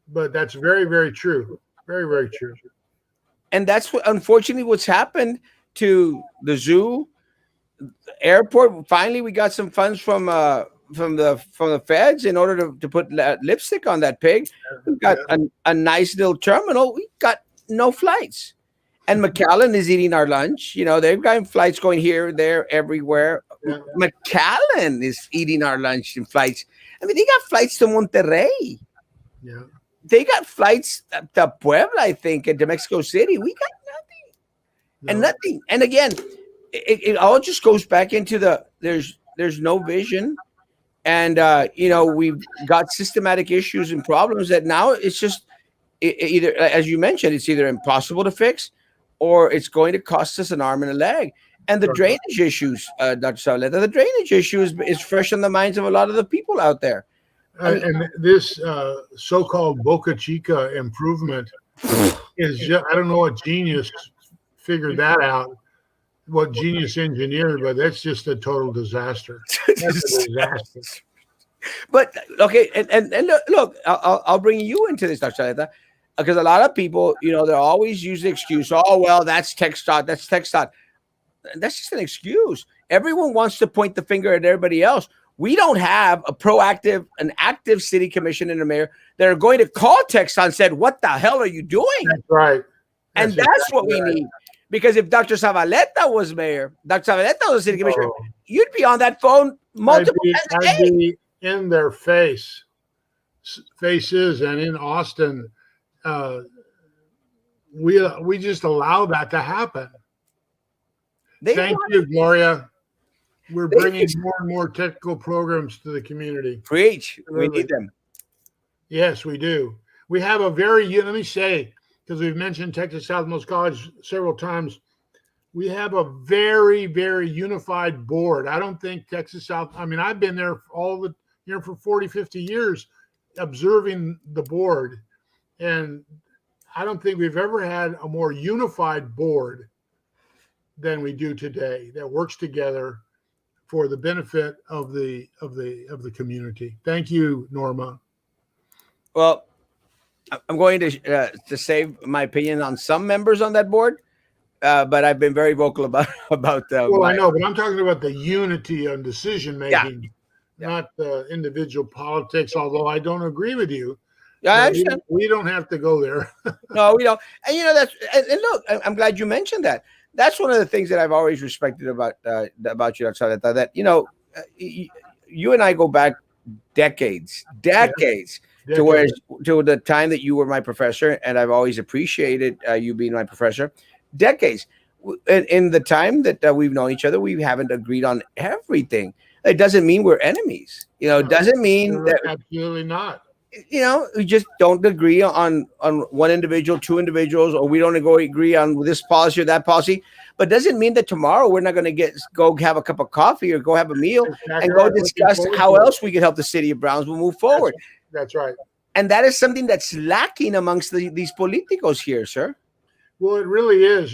B: but that's very, very true. Very, very true.
A: And that's what, unfortunately, what's happened to the zoo, airport. Finally, we got some funds from the feds in order to put lipstick on that pig. We got a nice little terminal. We got no flights. And McAllen is eating our lunch. They've got flights going here, there, everywhere.
B: Yeah.
A: McAllen is eating our lunch and flights. I mean, they got flights to Monterrey.
B: Yeah.
A: They got flights to Puebla, I think, and to Mexico City. We got nothing. And nothing. And again, it all just goes back into there's no vision. And we've got systematic issues and problems that now it's just either, as you mentioned, it's either impossible to fix or it's going to cost us an arm and a leg. And the drainage issues, Dr. Savaleta, the drainage issue is fresh on the minds of a lot of the people out there. I mean,
B: And this so-called Boca Chica improvement is just, I don't know what genius figured that out, what genius engineered, but that's just a total disaster. That's a disaster.
A: but okay, and look, I'll bring you into this, Dr. Saleta, because a lot of people, they're always use the excuse, oh well, that's TechStot, that's TechStot. That's just an excuse. Everyone wants to point the finger at everybody else. We don't have a proactive, an active city commission and a mayor that are going to call TechStot and said, "What the hell are you doing?"
B: That's right.
A: And
B: That's
A: that's what
B: exactly
A: we
B: right.
A: need. Because if Dr. Zavaleta was mayor, Dr. Zavaleta was city commissioner,
B: Oh,
A: you'd be on that phone multiple times a
B: I'd
A: day.
B: be in their faces, and in Austin, uh, we just allow that to happen.
A: They
B: Thank
A: want
B: you, Gloria. We're
A: they
B: bringing more and more technical programs to the community.
A: preach. We
B: Absolutely.
A: need them.
B: Yes, we do. We have a very, let me say, because we've mentioned Texas Southmost College several times, we have a very, very unified board. I don't think Texas South, I mean, I've been there for 40, 50 years observing the board. And I don't think we've ever had a more unified board than we do today that works together for the benefit of the community. Thank you, Norma.
A: Well, I'm going to save my opinion on some members on that board, but I've been very vocal about about
B: Well, I
A: my
B: know, but I'm talking about the unity on decision
A: yeah,
B: making,
A: yeah,
B: not the individual politics. Although I don't agree with you,
A: yeah. I
B: but
A: understand.
B: we don't have to go there.
A: No, we don't. And that's and look, I'm glad you mentioned that. That's one of the things that I've always respected about you, Saleta, that you and I go back
B: Yeah,
A: decades to where
B: decades.
A: to the time that you were my professor, and I've always appreciated you being my professor. Decades. In the time that we've known each other, we haven't agreed on everything. It doesn't mean we're enemies. It
B: No,
A: doesn't mean that
B: absolutely not.
A: we just don't agree on one individual, two individuals, or we don't agree on this policy or that policy. But doesn't mean that tomorrow we're not going to go have a cup of coffee or go have a meal
B: Exactly
A: and go
B: right. Looking
A: discuss
B: forward
A: how
B: to it.
A: else we can help the city of Brownsville move
B: That's
A: forward.
B: that's right.
A: And that is something that's lacking amongst these politicos here, sir.
B: Well, it really is.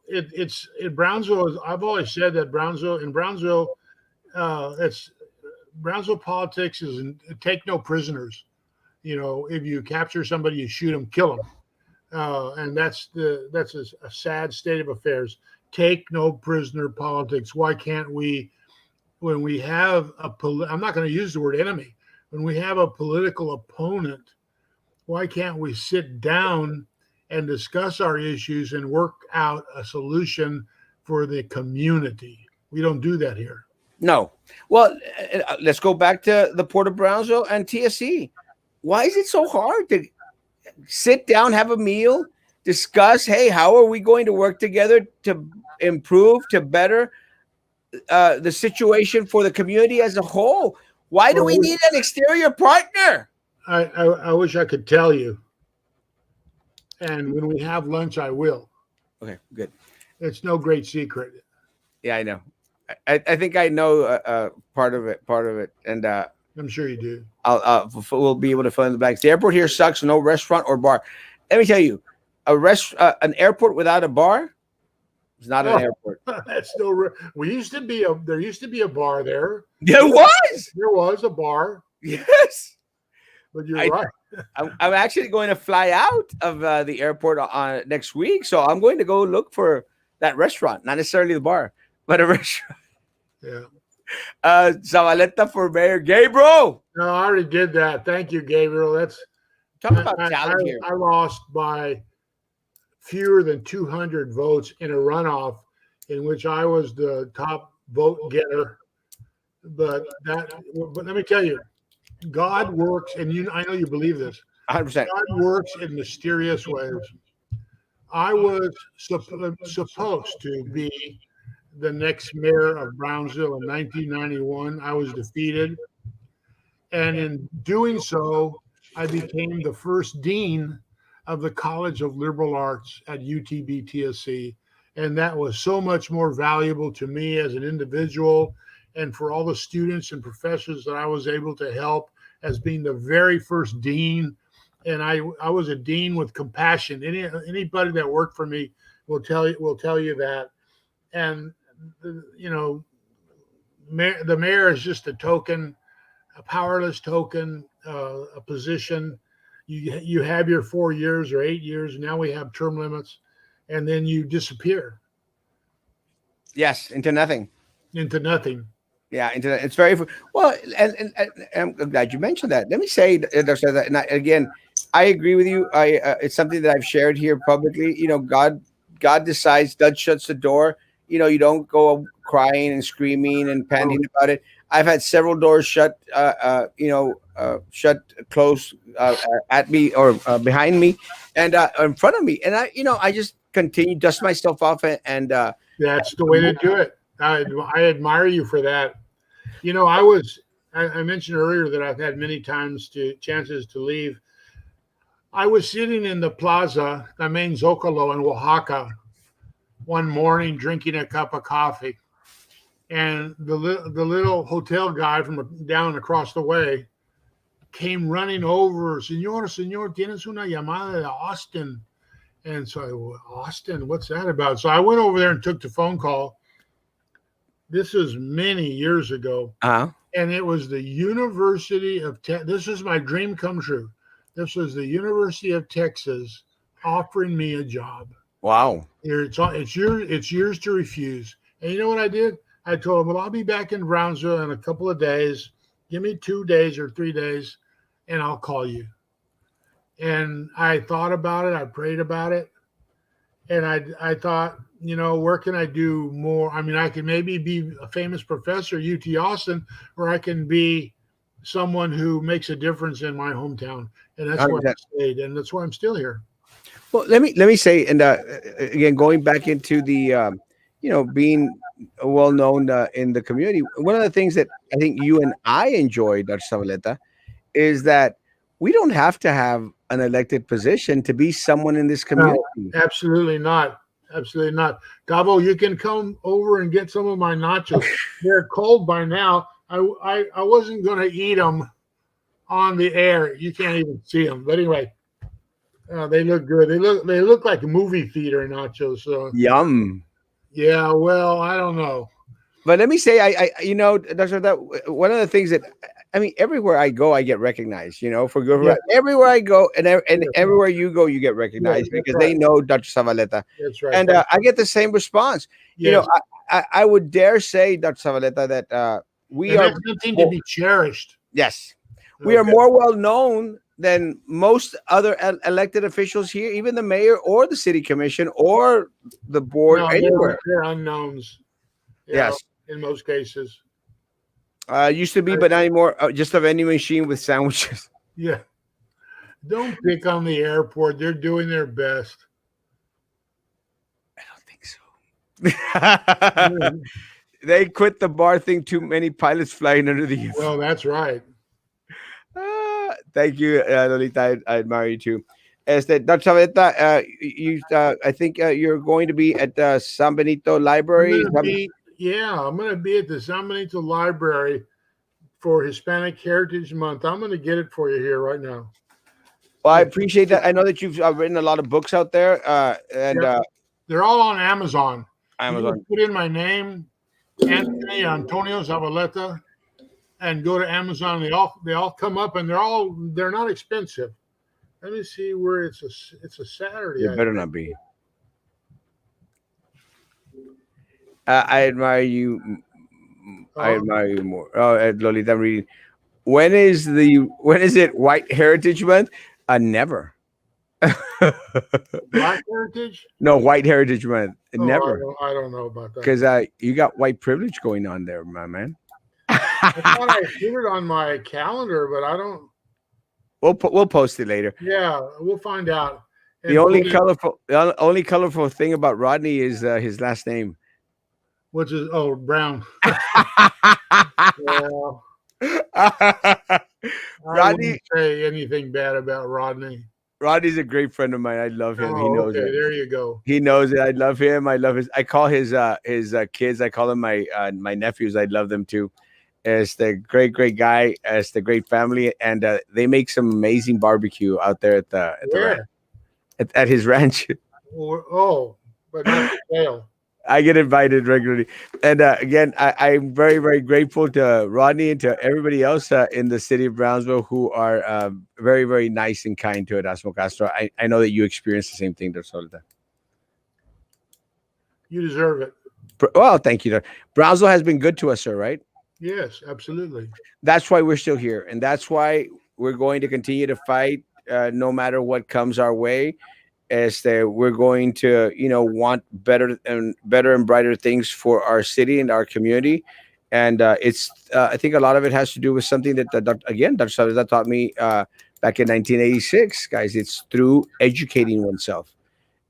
B: It's in Brownsville. I've always said that Brownsville, it's Brownsville politics is take no prisoners. If you capture somebody, you shoot them, kill them, and that's a sad state of affairs. Take no prisoner politics. Why can't we, when we have I'm not going to use the word enemy, when we have a political opponent, why can't we sit down and discuss our issues and work out a solution for the community? We don't do that here.
A: No. Well, let's go back to the Port of Brownsville and TSC. Why is it so hard to sit down, have a meal, discuss, hey, how are we going to work together to improve, to better the situation for the community as a whole? Why do
B: Well,
A: we need an exterior partner?
B: I wish I could tell you. And when we have lunch, I will.
A: Okay, good.
B: It's no great secret.
A: Yeah, I know. I think I know part of it, and
B: I'm sure you do.
A: we'll be able to fill in the blanks. The airport here sucks. No restaurant or bar. Let me tell you, an airport without a bar is not an
B: Oh,
A: airport.
B: that's still. We used to be there used to be a bar there.
A: There was.
B: There was a bar,
A: Yes.
B: but you're
A: I,
B: right.
A: I'm actually going to fly out of the airport on next week, so I'm going to go look for that restaurant, not necessarily the bar, but a restaurant.
B: Yeah.
A: Zavaleta for Mayor Gabriel.
B: No, I already did that. Thank you, Gabriel.
A: Talk about talent here.
B: I lost by fewer than 200 votes in a runoff in which I was the top vote getter. But let me tell you, God works, and I know you believe this.
A: 100%.
B: God works in mysterious ways. I was supposed to be the next mayor of Brownsville in 1991. I was defeated. And in doing so, I became the first dean of the College of Liberal Arts at UTB-TSC. And that was so much more valuable to me as an individual and for all the students and professors that I was able to help as being the very first dean, and I was a dean with compassion. Anybody that worked for me will tell you that. And you know, the mayor is just a token, a powerless token, a position. You have your 4 years or 8 years. Now we have term limits, and then you disappear
A: Yes, into nothing.
B: into nothing.
A: Yeah, internet. It's very well, and I'm glad you mentioned that. Let me say, Dr. That, and again, I agree with you. It's something that I've shared here publicly. God decides, God shuts the door. You don't go crying and screaming and
B: Oh,
A: panting about it. I've had several doors shut, shut close at me or behind me, and in front of me, and I just continue dust myself off and
B: that's the way to do it. I admire you for that. I mentioned earlier that I've had many times to chances to leave. I was sitting in the plaza, the main Zocalo in Oaxaca, one morning drinking a cup of coffee, and the little hotel guy from down across the way came running over. Señor, tienes una llamada de Austin. And so Austin, what's that about? So I went over there and took the phone call. This was many years ago,
A: uh
B: and it was the University of This was my dream come true. This was the University of Texas offering me a job.
A: wow.
B: Here, it's yours to refuse. And you know what I did? I told him, well, I'll be back in Brownsville in a couple of days. Give me 2 days or 3 days, and I'll call you. And I thought about it. I prayed about it, and I thought, where can I do more? I mean, I can maybe be a famous professor at UT Austin, or I can be someone who makes a difference in my hometown, and that's where I
A: 100%.
B: stayed, and that's why I'm still here.
A: Well, let me say, and again, going back into the, being well known in the community. One of the things that I think you and I enjoy, Dr. Savaleta, is that we don't have to have an elected position to be someone in this
B: No,
A: community.
B: absolutely not. Absolutely not. Gabo, you can come over and get some of my nachos. They're cold by now. I wasn't going to eat them on the air. You can't even see them. But anyway, they look good. They look like movie theater nachos. So
A: Yum.
B: yeah, well, I don't know.
A: But let me say, Dr. That one of the things that I mean, everywhere I go, I get recognized. For good.
B: Yeah,
A: Everywhere I go, and
B: yeah,
A: everywhere you go, you get
B: yeah,
A: recognized
B: that's
A: because
B: right.
A: they know Dr. Savaleta,
B: That's right.
A: and I get the same response. You know,
B: Yes,
A: I would dare say, Dr. Savaleta, that we
B: and
A: are
B: that's something to
A: more,
B: be cherished.
A: yes, we are
B: Okay.
A: more well known than most other elected officials here, even the mayor or the city commission or the board
B: No, they're
A: anywhere.
B: they're unknowns.
A: Yes,
B: In most cases.
A: used to be,
B: I,
A: but not anymore. Just a vending machine with sandwiches.
B: yeah. Don't pick on the airport. They're doing their best.
A: I don't think so.
B: Mm.
A: They quit the bar thing. Too many pilots flying under the.
B: Well, that's right.
A: Thank you, Lolita. I admire you too. Dr. Chaveta, I think you're going to be at San Benito
B: I'm
A: Library.
B: gonna be yeah, I'm gonna be at the San Benito Library for Hispanic Heritage Month. I'm gonna get it for you here right now.
A: Well, I
B: It's,
A: appreciate that. I know that you've written a lot of books out there, and
B: yeah, they're all on Amazon. You just
A: Amazon.
B: put in my name, Anthony Antonio Zavaleta, and go to Amazon. They all come up, and they're not expensive. Let me see where it's a Saturday.
A: They better not be. I admire you. I
B: Oh,
A: admire you more. Oh, Lolita, I'm reading. When is it White Heritage Month? Never.
B: Black Heritage?
A: No, White Heritage Month.
B: Oh,
A: Never.
B: I don't know about that.
A: Because you got white privilege going on there, my man.
B: I thought I put it on my calendar, but I don't.
A: We'll post it later.
B: Yeah, we'll find out.
A: The
B: And
A: only
B: put it,
A: colorful thing about Rodney is his last name.
B: which is Brown. Well, I
A: Rodney
B: wouldn't say anything bad about Rodney.
A: Rodney's a great friend of mine. I love him. He
B: Oh,
A: knows
B: okay.
A: it.
B: There you go.
A: He knows it. I love him. I love his. I call his kids. I call them my nephews. I love them too. Is the great guy, as the great family, and they make some amazing barbecue out there at the ranch,
B: Where?
A: at his ranch.
B: Oh, but not for sale.
A: I get invited regularly, and again, I'm very grateful to Rodney and to everybody else in the city of Brownsville who are very nice and kind to Erasmo Castro. I know that you experience the same thing, Dorsolita.
B: You deserve it.
A: Well, thank you. Brownsville has been good to us, sir. Right?
B: Yes, absolutely.
A: That's why we're still here, and that's why we're going to continue to fight, no matter what comes our way. Is that we're going to, want better and brighter things for our city and our community, and it's I think a lot of it has to do with something that again Dr. Salazar taught me back in 1986, guys. It's through educating oneself.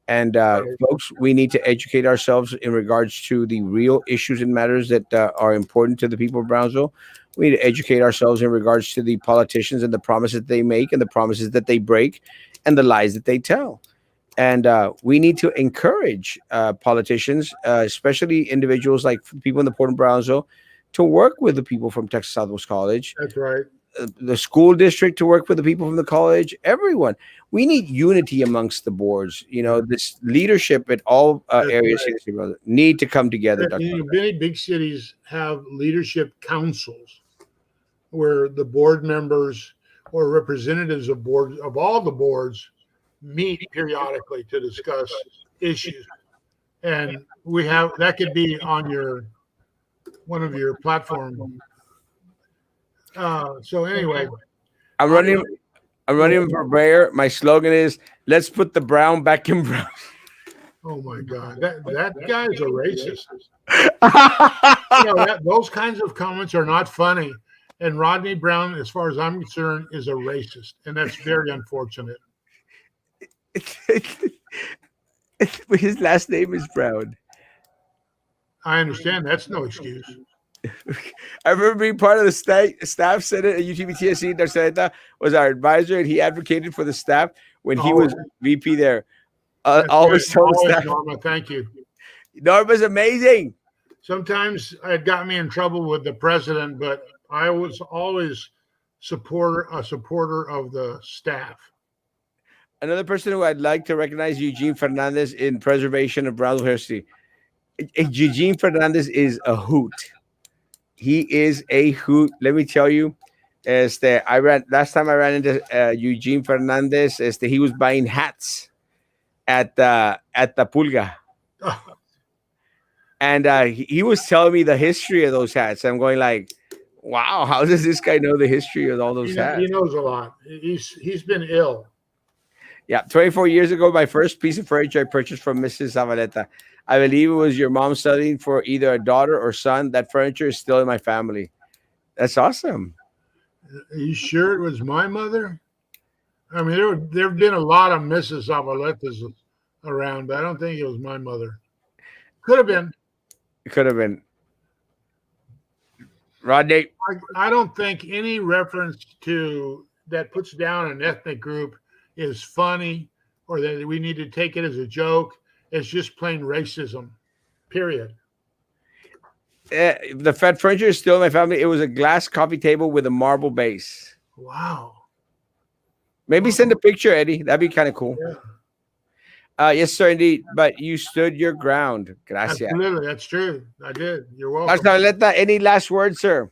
A: And
B: Right.
A: folks, we need to educate ourselves in regards to the real issues and matters that are important to the people of Brownsville. We need to educate ourselves in regards to the politicians and the promises they make and the promises that they break and the lies that they tell. And we need to encourage politicians, especially individuals like people in the Port of Brownsville, to work with the people from Texas Southwest College,
B: That's right.
A: the school district to work with the people from the college, everyone. We need unity amongst the boards.
B: Yeah,
A: This leadership at all
B: that's
A: areas
B: right.
A: need to come together, Dr.
B: Many big cities have leadership councils where the board members or representatives of boards of all the boards meet periodically to discuss issues. And we have that could be on your one of your platform. So anyway,
A: I'm
B: I
A: running. I'm
B: go
A: running for mayor. My slogan is "Let's put the brown back in brown."
B: Oh my God, that guy's a racist. That those kinds of comments are not funny. And Rodney Brown, as far as I'm concerned, is a racist, and that's very unfortunate.
A: His last name is Brown.
B: I understand that's no excuse.
A: I remember being part of the staff senate at UTBTSC. Darceleta was our advisor, and he advocated for the staff when he was
B: Always,
A: VP there.
B: that's good.
A: Always told the
B: Always,
A: staff,
B: Norma. Thank you.
A: Norma's amazing.
B: Sometimes it got me in trouble with the president, but I was always a supporter of the staff.
A: Another person who I'd like to recognize, Eugene Fernandez, in preservation of Brownsville history. Eugene Fernandez is a hoot. He is a hoot. Let me tell you, I ran last time I ran into Eugene Fernandez. He was buying hats at the Pulga,
B: Oh,
A: and he was telling me the history of those hats. I'm going like, wow, how does this guy know the history of all those
B: he
A: hats?
B: knows a lot. He's been ill.
A: Yeah, 24 years ago, my first piece of furniture I purchased from Mrs. Zavaleta. I believe it was your mom studying for either a daughter or son. That furniture is still in my family. That's awesome.
B: Are you sure it was my mother? I mean, there have been a lot of Mrs. Zavaletas around, but I don't think it was my mother. Could have been.
A: It could have been Rodney.
B: I don't think any reference to that puts down an ethnic group is funny or that we need to take it as a joke. It's just plain racism, period.
A: The Fed furniture is still in my family. It was a glass coffee table with a marble base.
B: Wow.
A: Maybe send a picture, Eddie. That'd be kind of cool.
B: Yeah,
A: Yes, sir, indeed. But you stood your ground. Gracias.
B: absolutely. That's true. I did. You're
A: Dr.
B: welcome.
A: Zavaleta, any last words, sir?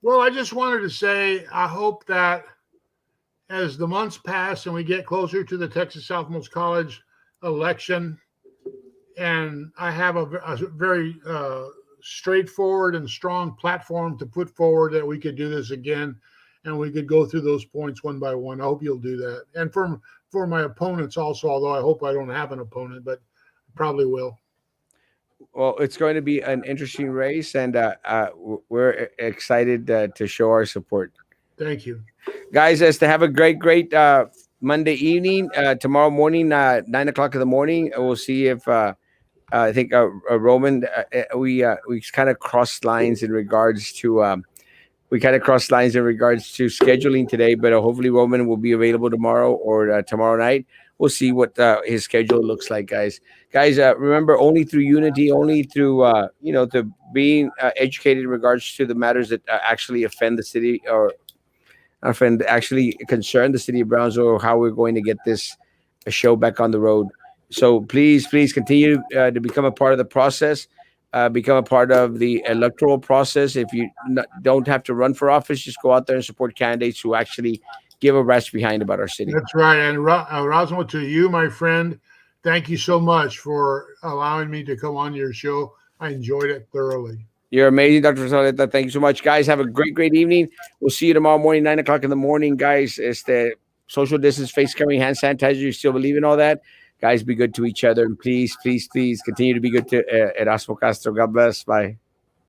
B: Well, I just wanted to say I hope that as the months pass and we get closer to the Texas Southmost College election, and I have a very straightforward and strong platform to put forward that we could do this again and we could go through those points one by one. I hope you'll do that. And for my opponents also, although I hope I don't have an opponent, but probably will.
A: Well, it's going to be an interesting race, and we're excited to show our support.
B: Thank you.
A: Guys, as to have a great Monday evening. Tomorrow morning, 9 o'clock in the morning, we'll see if I think Roman, we kind of crossed lines in regards to we kind of crossed lines in regards to scheduling today, but hopefully Roman will be available tomorrow or tomorrow night. We'll see what his schedule looks like, guys. Guys, remember, only through unity, only through to being educated in regards to the matters that actually offend the city or offend actually concern the city of Brownsville, or how we're going to get this show back on the road. So please continue to become a part of the process, become a part of the electoral process. If you don't have to run for office, just go out there and support candidates who actually give a rat's behind about our city.
B: That's right. And Erasmo, to you, my friend, thank you so much for allowing me to come on your show. I enjoyed it thoroughly.
A: You're amazing, Dr. Saleta. Thank you so much, guys. Have a great evening. We'll see you tomorrow morning, 9 o'clock in the morning, guys. It's the social distance, face covering, hand sanitizer. You still believe in all that? Guys, be good to each other. And please continue to be good to Erasmo Castro. God bless. Bye.